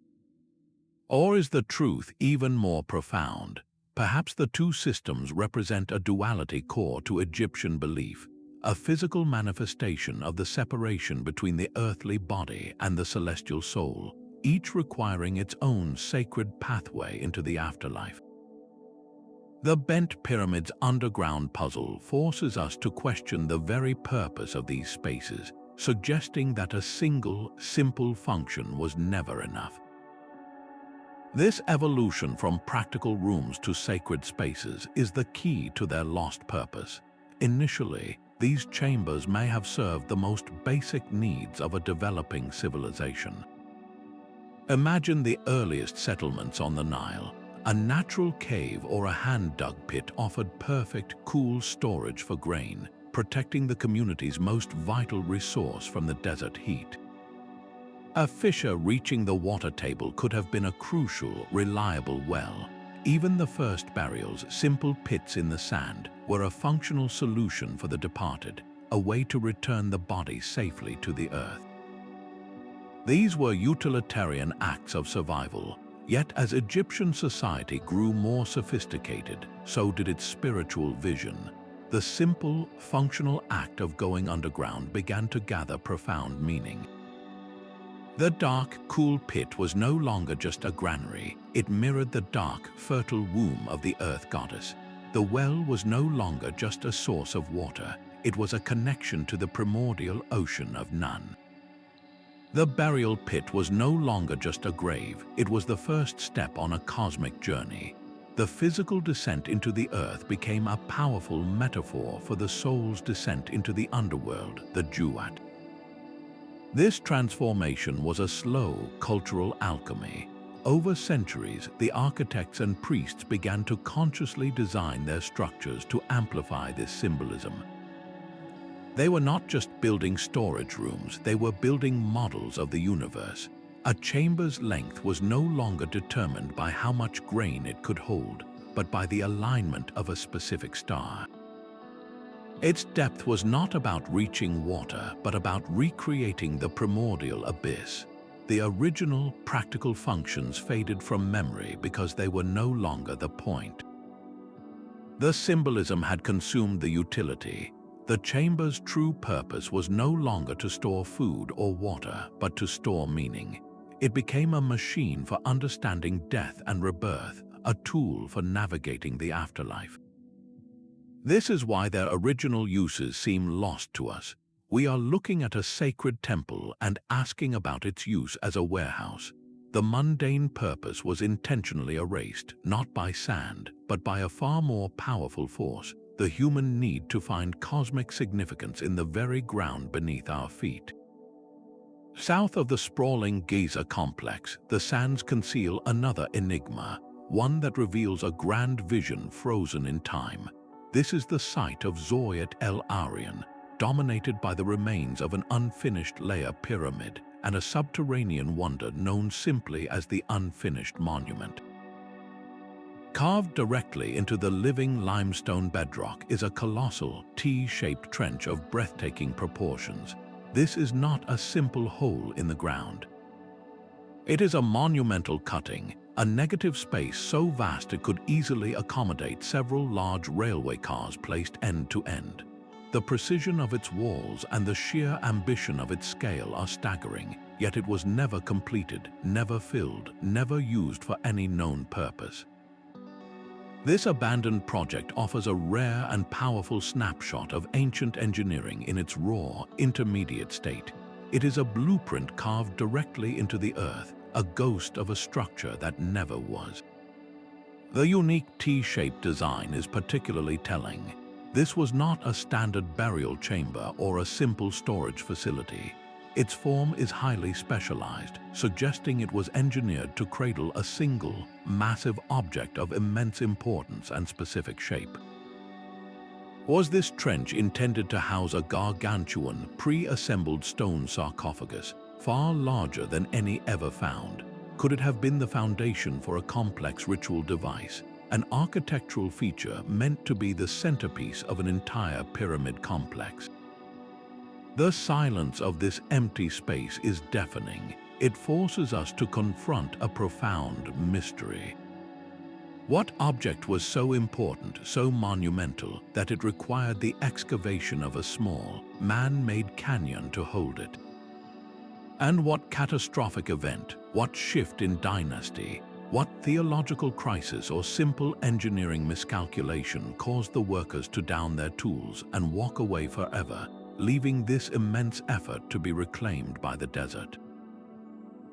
Or is the truth even more profound? Perhaps the two systems represent a duality core to Egyptian belief, a physical manifestation of the separation between the earthly body and the celestial soul, each requiring its own sacred pathway into the afterlife. The bent pyramid's underground puzzle forces us to question the very purpose of these spaces, suggesting that a single, simple function was never enough. This evolution from practical rooms to sacred spaces is the key to their lost purpose. Initially, these chambers may have served the most basic needs of a developing civilization. Imagine the earliest settlements on the Nile. A natural cave or a hand-dug pit offered perfect, cool storage for grain, protecting the community's most vital resource from the desert heat. A fissure reaching the water table could have been a crucial, reliable well. Even the first burials, simple pits in the sand, were a functional solution for the departed, a way to return the body safely to the earth. These were utilitarian acts of survival. Yet as Egyptian society grew more sophisticated, so did its spiritual vision. The simple, functional act of going underground began to gather profound meaning. The dark, cool pit was no longer just a granary. It mirrored the dark, fertile womb of the earth goddess. The well was no longer just a source of water. It was a connection to the primordial ocean of Nun. The burial pit was no longer just a grave, it was the first step on a cosmic journey. The physical descent into the earth became a powerful metaphor for the soul's descent into the underworld, the Duat. This transformation was a slow cultural alchemy. Over centuries, the architects and priests began to consciously design their structures to amplify this symbolism. They were not just building storage rooms, they were building models of the universe. A chamber's length was no longer determined by how much grain it could hold, but by the alignment of a specific star. Its depth was not about reaching water, but about recreating the primordial abyss. The original, practical functions faded from memory because they were no longer the point. The symbolism had consumed the utility. The chamber's true purpose was no longer to store food or water, but to store meaning. It became a machine for understanding death and rebirth, a tool for navigating the afterlife. This is why their original uses seem lost to us. We are looking at a sacred temple and asking about its use as a warehouse. The mundane purpose was intentionally erased, not by sand, but by a far more powerful force. The human need to find cosmic significance in the very ground beneath our feet. South of the sprawling Giza complex, the sands conceal another enigma, one that reveals a grand vision frozen in time. This is the site of Zoyat El Aryan, dominated by the remains of an unfinished layer pyramid and a subterranean wonder known simply as the Unfinished Monument. Carved directly into the living limestone bedrock is a colossal, T-shaped trench of breathtaking proportions. This is not a simple hole in the ground. It is a monumental cutting, a negative space so vast it could easily accommodate several large railway cars placed end to end. The precision of its walls and the sheer ambition of its scale are staggering, yet it was never completed, never filled, never used for any known purpose. This abandoned project offers a rare and powerful snapshot of ancient engineering in its raw, intermediate state. It is a blueprint carved directly into the earth, a ghost of a structure that never was. The unique T-shaped design is particularly telling. This was not a standard burial chamber or a simple storage facility. Its form is highly specialized, suggesting it was engineered to cradle a single, massive object of immense importance and specific shape. Was this trench intended to house a gargantuan, pre-assembled stone sarcophagus, far larger than any ever found? Could it have been the foundation for a complex ritual device, an architectural feature meant to be the centerpiece of an entire pyramid complex? The silence of this empty space is deafening. It forces us to confront a profound mystery. What object was so important, so monumental, that it required the excavation of a small, man-made canyon to hold it? And what catastrophic event, what shift in dynasty, what theological crisis or simple engineering miscalculation caused the workers to down their tools and walk away forever, leaving this immense effort to be reclaimed by the desert?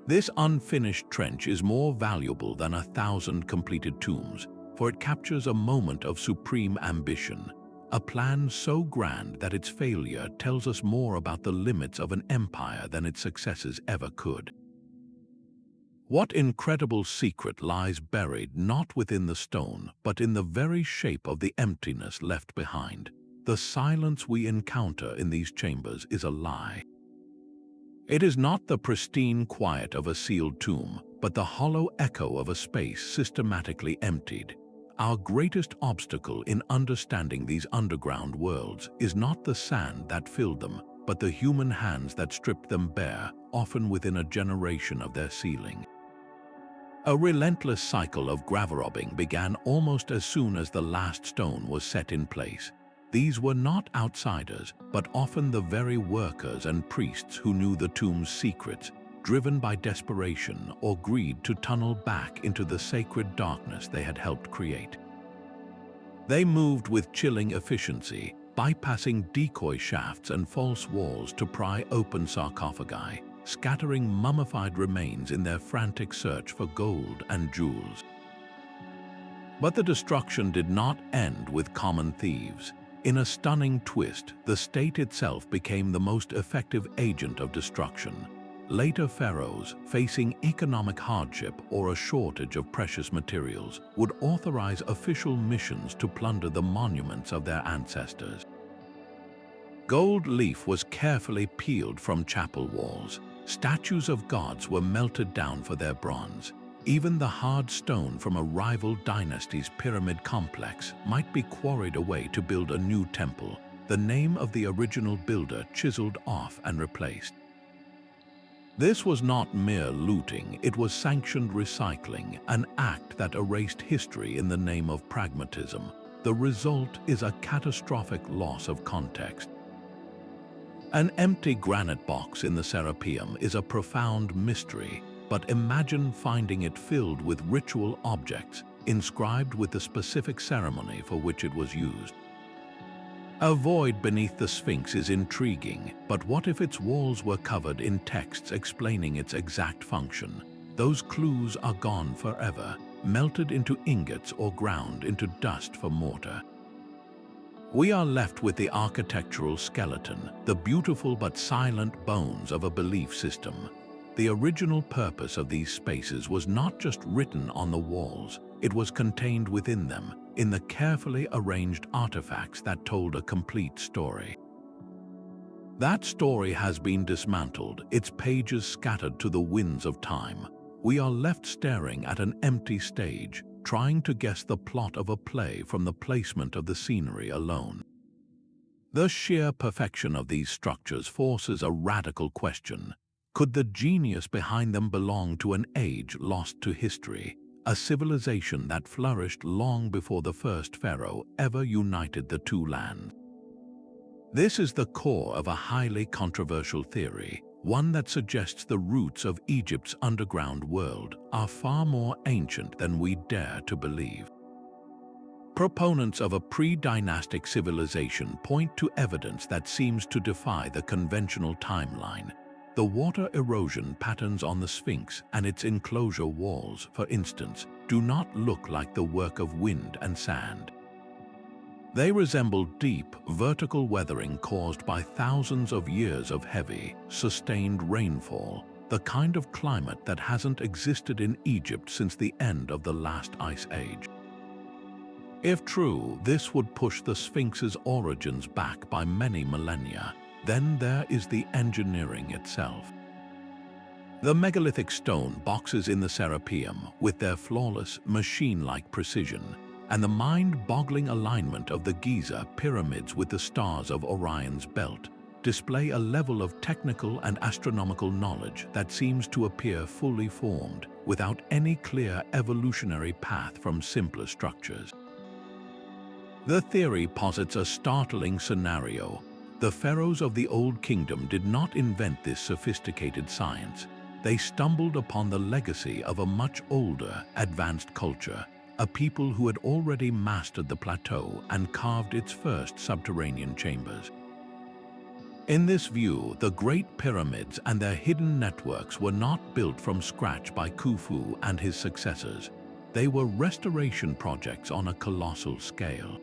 This unfinished trench is more valuable than 1,000 completed tombs, for it captures a moment of supreme ambition, a plan so grand that its failure tells us more about the limits of an empire than its successes ever could. What incredible secret lies buried not within the stone, but in the very shape of the emptiness left behind? The silence we encounter in these chambers is a lie. It is not the pristine quiet of a sealed tomb, but the hollow echo of a space systematically emptied. Our greatest obstacle in understanding these underground worlds is not the sand that filled them, but the human hands that stripped them bare, often within a generation of their sealing. A relentless cycle of gravrobbing began almost as soon as the last stone was set in place. These were not outsiders, but often the very workers and priests who knew the tomb's secrets, driven by desperation or greed to tunnel back into the sacred darkness they had helped create. They moved with chilling efficiency, bypassing decoy shafts and false walls to pry open sarcophagi, scattering mummified remains in their frantic search for gold and jewels. But the destruction did not end with common thieves. In a stunning twist, the state itself became the most effective agent of destruction. Later pharaohs, facing economic hardship or a shortage of precious materials, would authorize official missions to plunder the monuments of their ancestors. Gold leaf was carefully peeled from chapel walls. Statues of gods were melted down for their bronze. Even the hard stone from a rival dynasty's pyramid complex might be quarried away to build a new temple, the name of the original builder chiseled off and replaced. This was not mere looting, it was sanctioned recycling, an act that erased history in the name of pragmatism. The result is a catastrophic loss of context. An empty granite box in the Serapeum is a profound mystery, but imagine finding it filled with ritual objects, inscribed with the specific ceremony for which it was used. A void beneath the Sphinx is intriguing, but what if its walls were covered in texts explaining its exact function? Those clues are gone forever, melted into ingots or ground into dust for mortar. We are left with the architectural skeleton, the beautiful but silent bones of a belief system. The original purpose of these spaces was not just written on the walls, it was contained within them, in the carefully arranged artifacts that told a complete story. That story has been dismantled, its pages scattered to the winds of time. We are left staring at an empty stage, trying to guess the plot of a play from the placement of the scenery alone. The sheer perfection of these structures forces a radical question. Could the genius behind them belong to an age lost to history, a civilization that flourished long before the first pharaoh ever united the two lands? This is the core of a highly controversial theory, one that suggests the roots of Egypt's underground world are far more ancient than we dare to believe. Proponents of a pre-dynastic civilization point to evidence that seems to defy the conventional timeline. The water erosion patterns on the Sphinx and its enclosure walls, for instance, do not look like the work of wind and sand. They resemble deep, vertical weathering caused by thousands of years of heavy, sustained rainfall, the kind of climate that hasn't existed in Egypt since the end of the last ice age. If true, this would push the Sphinx's origins back by many millennia. Then there is the engineering itself. The megalithic stone boxes in the Serapeum, with their flawless, machine-like precision, and the mind-boggling alignment of the Giza pyramids with the stars of Orion's belt, display a level of technical and astronomical knowledge that seems to appear fully formed, without any clear evolutionary path from simpler structures. The theory posits a startling scenario. The pharaohs of the Old Kingdom did not invent this sophisticated science. They stumbled upon the legacy of a much older, advanced culture, a people who had already mastered the plateau and carved its first subterranean chambers. In this view, the Great Pyramids and their hidden networks were not built from scratch by Khufu and his successors. They were restoration projects on a colossal scale.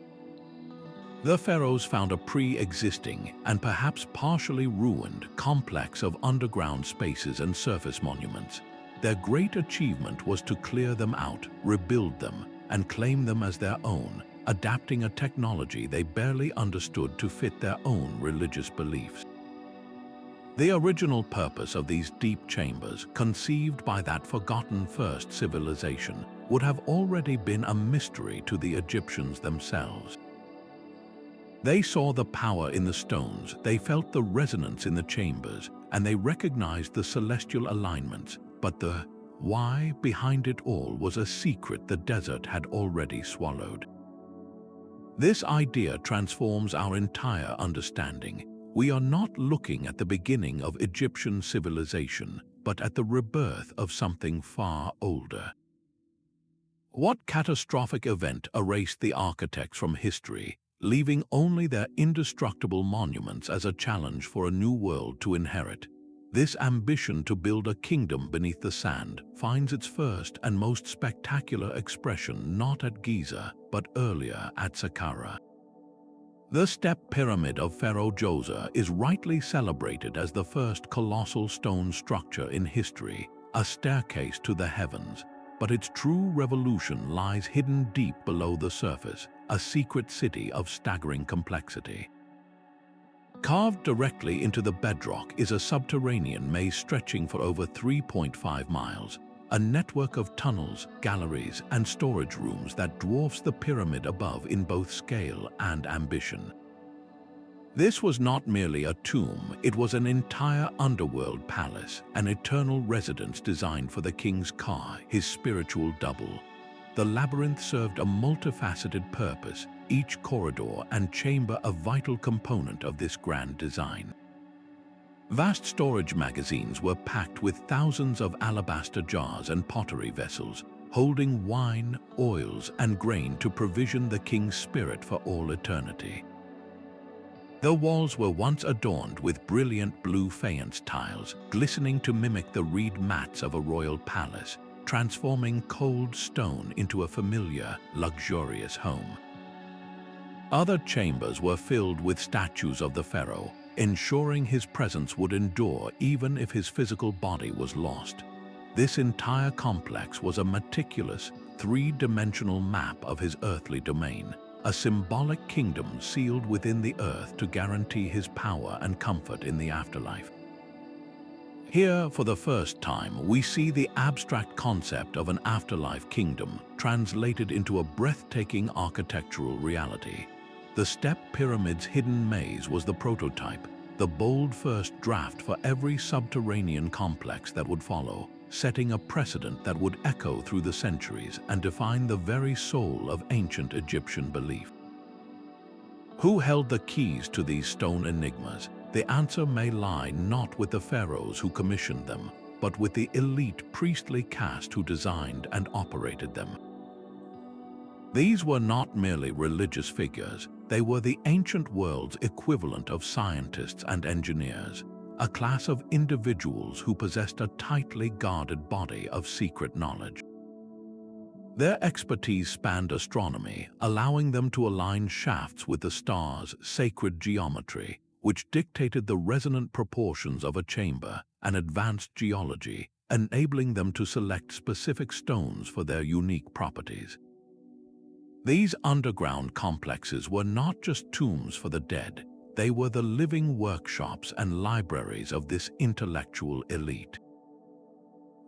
The pharaohs found a pre-existing and perhaps partially ruined complex of underground spaces and surface monuments. Their great achievement was to clear them out, rebuild them, and claim them as their own, adapting a technology they barely understood to fit their own religious beliefs. The original purpose of these deep chambers, conceived by that forgotten first civilization, would have already been a mystery to the Egyptians themselves. They saw the power in the stones, they felt the resonance in the chambers, and they recognized the celestial alignments, but the why behind it all was a secret the desert had already swallowed. This idea transforms our entire understanding. We are not looking at the beginning of Egyptian civilization, but at the rebirth of something far older. What catastrophic event erased the architects from history, leaving only their indestructible monuments as a challenge for a new world to inherit? This ambition to build a kingdom beneath the sand finds its first and most spectacular expression not at Giza, but earlier at Saqqara. The step pyramid of Pharaoh Djoser is rightly celebrated as the first colossal stone structure in history, a staircase to the heavens, but its true revolution lies hidden deep below the surface, a secret city of staggering complexity. Carved directly into the bedrock is a subterranean maze stretching for over 3.5 miles, a network of tunnels, galleries, and storage rooms that dwarfs the pyramid above in both scale and ambition. This was not merely a tomb, it was an entire underworld palace, an eternal residence designed for the king's Ka, his spiritual double. The labyrinth served a multifaceted purpose, each corridor and chamber a vital component of this grand design. Vast storage magazines were packed with thousands of alabaster jars and pottery vessels, holding wine, oils, and grain to provision the king's spirit for all eternity. The walls were once adorned with brilliant blue faience tiles, glistening to mimic the reed mats of a royal palace, transforming cold stone into a familiar, luxurious home. Other chambers were filled with statues of the pharaoh, ensuring his presence would endure even if his physical body was lost. This entire complex was a meticulous, three-dimensional map of his earthly domain, a symbolic kingdom sealed within the earth to guarantee his power and comfort in the afterlife. Here, for the first time, we see the abstract concept of an afterlife kingdom translated into a breathtaking architectural reality. The step pyramid's hidden maze was the prototype, the bold first draft for every subterranean complex that would follow, setting a precedent that would echo through the centuries and define the very soul of ancient Egyptian belief. Who held the keys to these stone enigmas? The answer may lie not with the pharaohs who commissioned them, but with the elite priestly caste who designed and operated them. These were not merely religious figures, they were the ancient world's equivalent of scientists and engineers, a class of individuals who possessed a tightly guarded body of secret knowledge. Their expertise spanned astronomy, allowing them to align shafts with the stars' sacred geometry, which dictated the resonant proportions of a chamber, and advanced geology, enabling them to select specific stones for their unique properties. These underground complexes were not just tombs for the dead, they were the living workshops and libraries of this intellectual elite.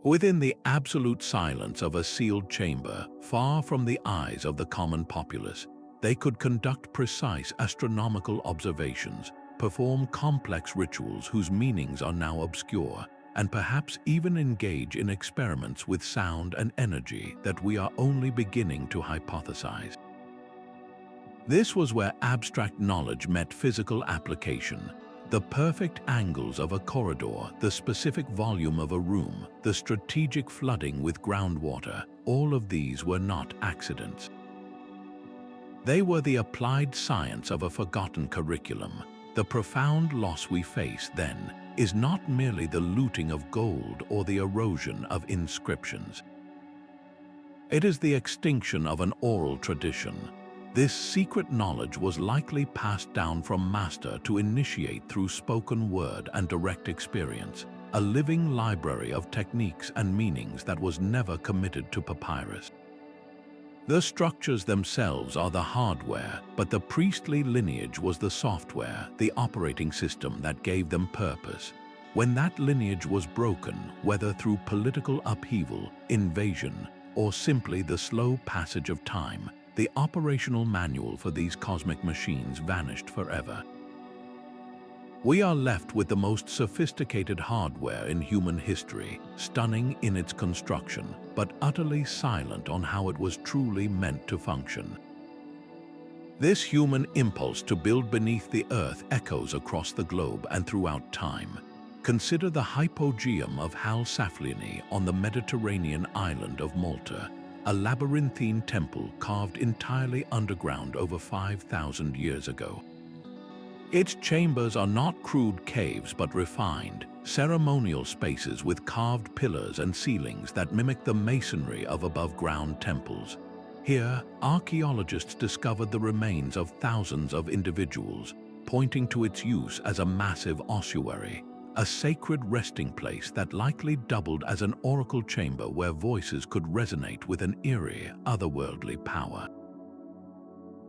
Within the absolute silence of a sealed chamber, far from the eyes of the common populace, they could conduct precise astronomical observations, perform complex rituals whose meanings are now obscure, and perhaps even engage in experiments with sound and energy that we are only beginning to hypothesize. This was where abstract knowledge met physical application. The perfect angles of a corridor, the specific volume of a room, the strategic flooding with groundwater, all of these were not accidents. They were the applied science of a forgotten curriculum. The profound loss we face, then, is not merely the looting of gold or the erosion of inscriptions. It is the extinction of an oral tradition. This secret knowledge was likely passed down from master to initiate through spoken word and direct experience, a living library of techniques and meanings that was never committed to papyrus. The structures themselves are the hardware, but the priestly lineage was the software, the operating system that gave them purpose. When that lineage was broken, whether through political upheaval, invasion, or simply the slow passage of time, the operational manual for these cosmic machines vanished forever. We are left with the most sophisticated hardware in human history, stunning in its construction, but utterly silent on how it was truly meant to function. This human impulse to build beneath the earth echoes across the globe and throughout time. Consider the hypogeum of Hal Saflieni on the Mediterranean island of Malta, a labyrinthine temple carved entirely underground over 5,000 years ago. Its chambers are not crude caves but refined, ceremonial spaces with carved pillars and ceilings that mimic the masonry of above-ground temples. Here, archaeologists discovered the remains of thousands of individuals, pointing to its use as a massive ossuary, a sacred resting place that likely doubled as an oracle chamber where voices could resonate with an eerie, otherworldly power.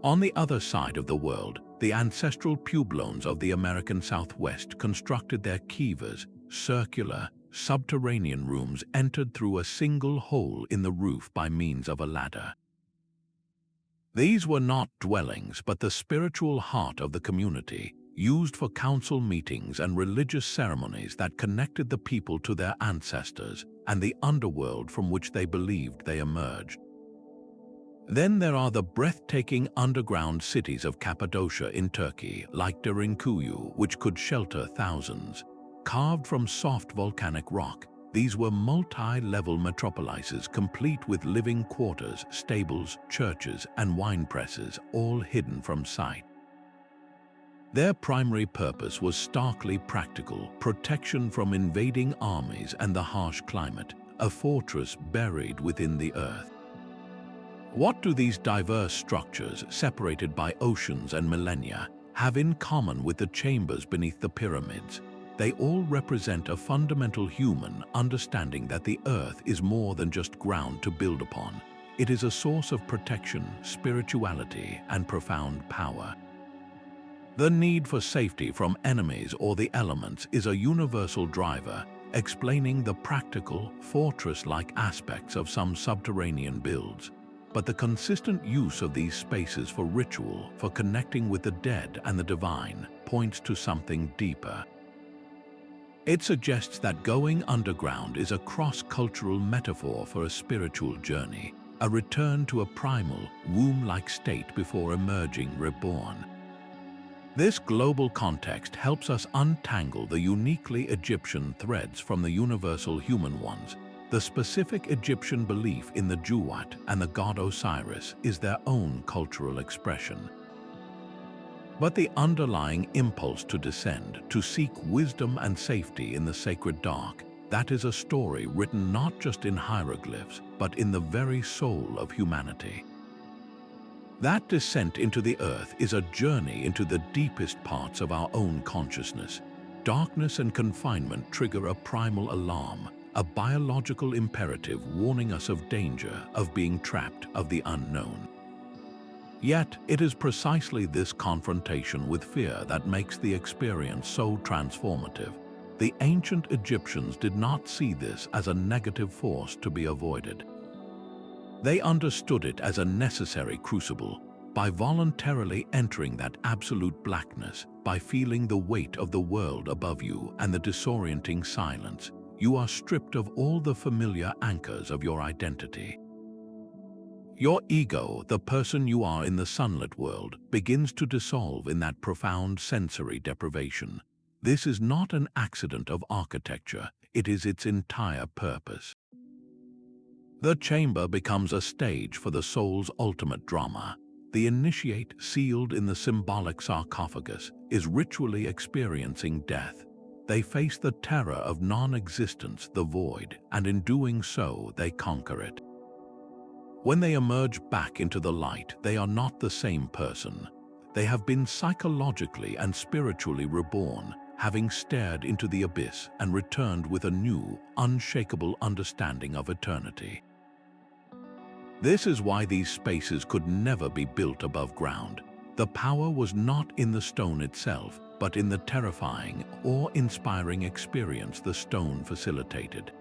On the other side of the world, the ancestral Pueblones of the American Southwest constructed their kivas, circular, subterranean rooms entered through a single hole in the roof by means of a ladder. These were not dwellings but the spiritual heart of the community, used for council meetings and religious ceremonies that connected the people to their ancestors and the underworld from which they believed they emerged. Then there are the breathtaking underground cities of Cappadocia in Turkey, like Derinkuyu, which could shelter thousands. Carved from soft volcanic rock, these were multi-level metropolises complete with living quarters, stables, churches, and wine presses, all hidden from sight. Their primary purpose was starkly practical: protection from invading armies and the harsh climate, a fortress buried within the earth. What do these diverse structures, separated by oceans and millennia, have in common with the chambers beneath the pyramids? They all represent a fundamental human understanding that the earth is more than just ground to build upon. It is a source of protection, spirituality, and profound power. The need for safety from enemies or the elements is a universal driver, explaining the practical, fortress-like aspects of some subterranean builds. But the consistent use of these spaces for ritual, for connecting with the dead and the divine, points to something deeper. It suggests that going underground is a cross-cultural metaphor for a spiritual journey, a return to a primal, womb-like state before emerging reborn. This global context helps us untangle the uniquely Egyptian threads from the universal human ones. The specific Egyptian belief in the Duat and the god Osiris is their own cultural expression. But the underlying impulse to descend, to seek wisdom and safety in the sacred dark, that is a story written not just in hieroglyphs, but in the very soul of humanity. That descent into the earth is a journey into the deepest parts of our own consciousness. Darkness and confinement trigger a primal alarm, a biological imperative warning us of danger, of being trapped, of the unknown. Yet, it is precisely this confrontation with fear that makes the experience so transformative. The ancient Egyptians did not see this as a negative force to be avoided. They understood it as a necessary crucible. By voluntarily entering that absolute blackness, by feeling the weight of the world above you and the disorienting silence, you are stripped of all the familiar anchors of your identity. Your ego, the person you are in the sunlit world, begins to dissolve in that profound sensory deprivation. This is not an accident of architecture, it is its entire purpose. The chamber becomes a stage for the soul's ultimate drama. The initiate, sealed in the symbolic sarcophagus, is ritually experiencing death. They face the terror of non-existence, the void, and in doing so, they conquer it. When they emerge back into the light, they are not the same person. They have been psychologically and spiritually reborn, having stared into the abyss and returned with a new, unshakable understanding of eternity. This is why these spaces could never be built above ground. The power was not in the stone itself, but in the terrifying, awe-inspiring experience the stone facilitated.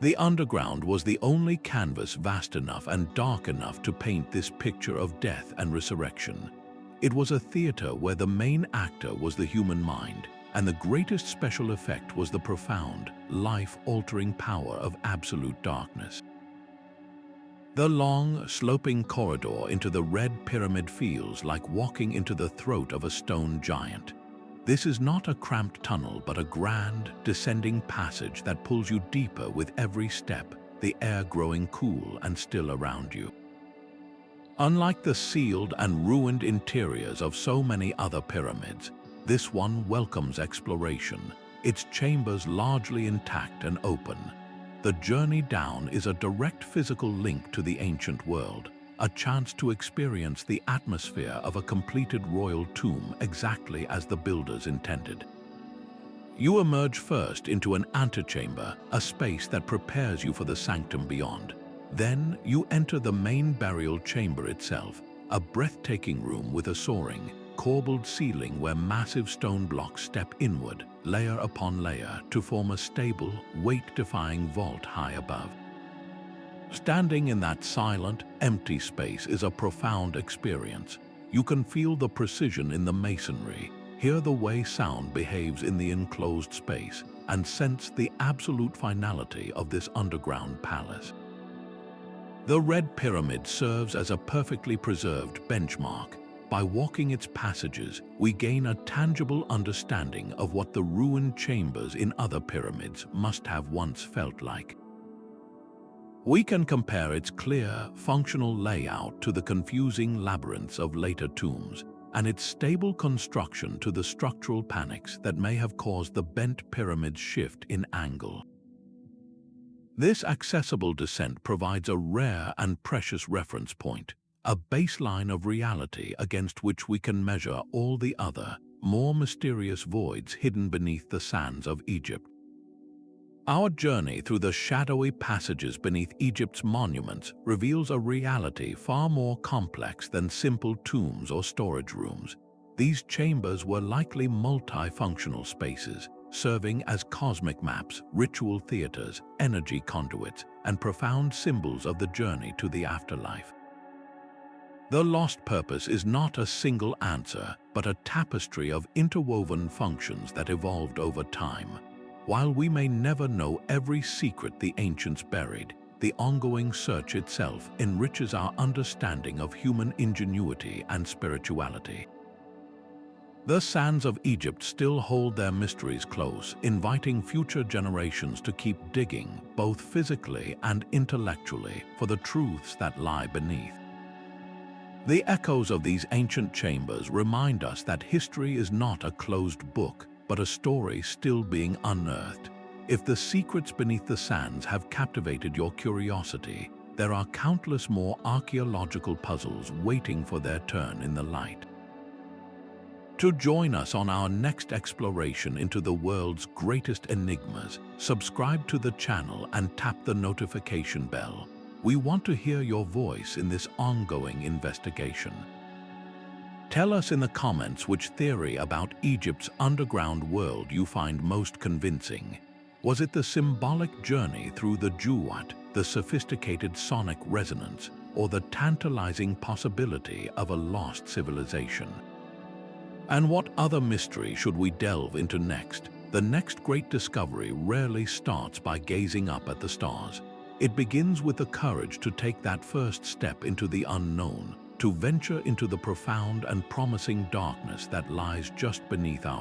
The underground was the only canvas vast enough and dark enough to paint this picture of death and resurrection. It was a theater where the main actor was the human mind, and the greatest special effect was the profound, life-altering power of absolute darkness. The long, sloping corridor into the Red Pyramid feels like walking into the throat of a stone giant. This is not a cramped tunnel, but a grand, descending passage that pulls you deeper with every step, the air growing cool and still around you. Unlike the sealed and ruined interiors of so many other pyramids, this one welcomes exploration, its chambers largely intact and open. The journey down is a direct physical link to the ancient world, a chance to experience the atmosphere of a completed royal tomb exactly as the builders intended. You emerge first into an antechamber, a space that prepares you for the sanctum beyond. Then you enter the main burial chamber itself, a breathtaking room with a soaring, corbelled ceiling where massive stone blocks step inward, layer upon layer, to form a stable, weight-defying vault high above. Standing in that silent, empty space is a profound experience. You can feel the precision in the masonry, hear the way sound behaves in the enclosed space, and sense the absolute finality of this underground palace. The Red Pyramid serves as a perfectly preserved benchmark. By walking its passages, we gain a tangible understanding of what the ruined chambers in other pyramids must have once felt like. We can compare its clear, functional layout to the confusing labyrinths of later tombs, and its stable construction to the structural panics that may have caused the bent pyramid's shift in angle. This accessible descent provides a rare and precious reference point, a baseline of reality against which we can measure all the other, more mysterious voids hidden beneath the sands of Egypt. Our journey through the shadowy passages beneath Egypt's monuments reveals a reality far more complex than simple tombs or storage rooms. These chambers were likely multifunctional spaces, serving as cosmic maps, ritual theaters, energy conduits, and profound symbols of the journey to the afterlife. The lost purpose is not a single answer, but a tapestry of interwoven functions that evolved over time. While we may never know every secret the ancients buried, the ongoing search itself enriches our understanding of human ingenuity and spirituality. The sands of Egypt still hold their mysteries close, inviting future generations to keep digging, both physically and intellectually, for the truths that lie beneath. The echoes of these ancient chambers remind us that history is not a closed book, but a story still being unearthed. If the secrets beneath the sands have captivated your curiosity, there are countless more archaeological puzzles waiting for their turn in the light. To join us on our next exploration into the world's greatest enigmas, subscribe to the channel and tap the notification bell. We want to hear your voice in this ongoing investigation. Tell us in the comments which theory about Egypt's underground world you find most convincing. Was it the symbolic journey through the Duat, the sophisticated sonic resonance, or the tantalizing possibility of a lost civilization? And what other mystery should we delve into next? The next great discovery rarely starts by gazing up at the stars. It begins with the courage to take that first step into the unknown, to venture into the profound and promising darkness that lies just beneath our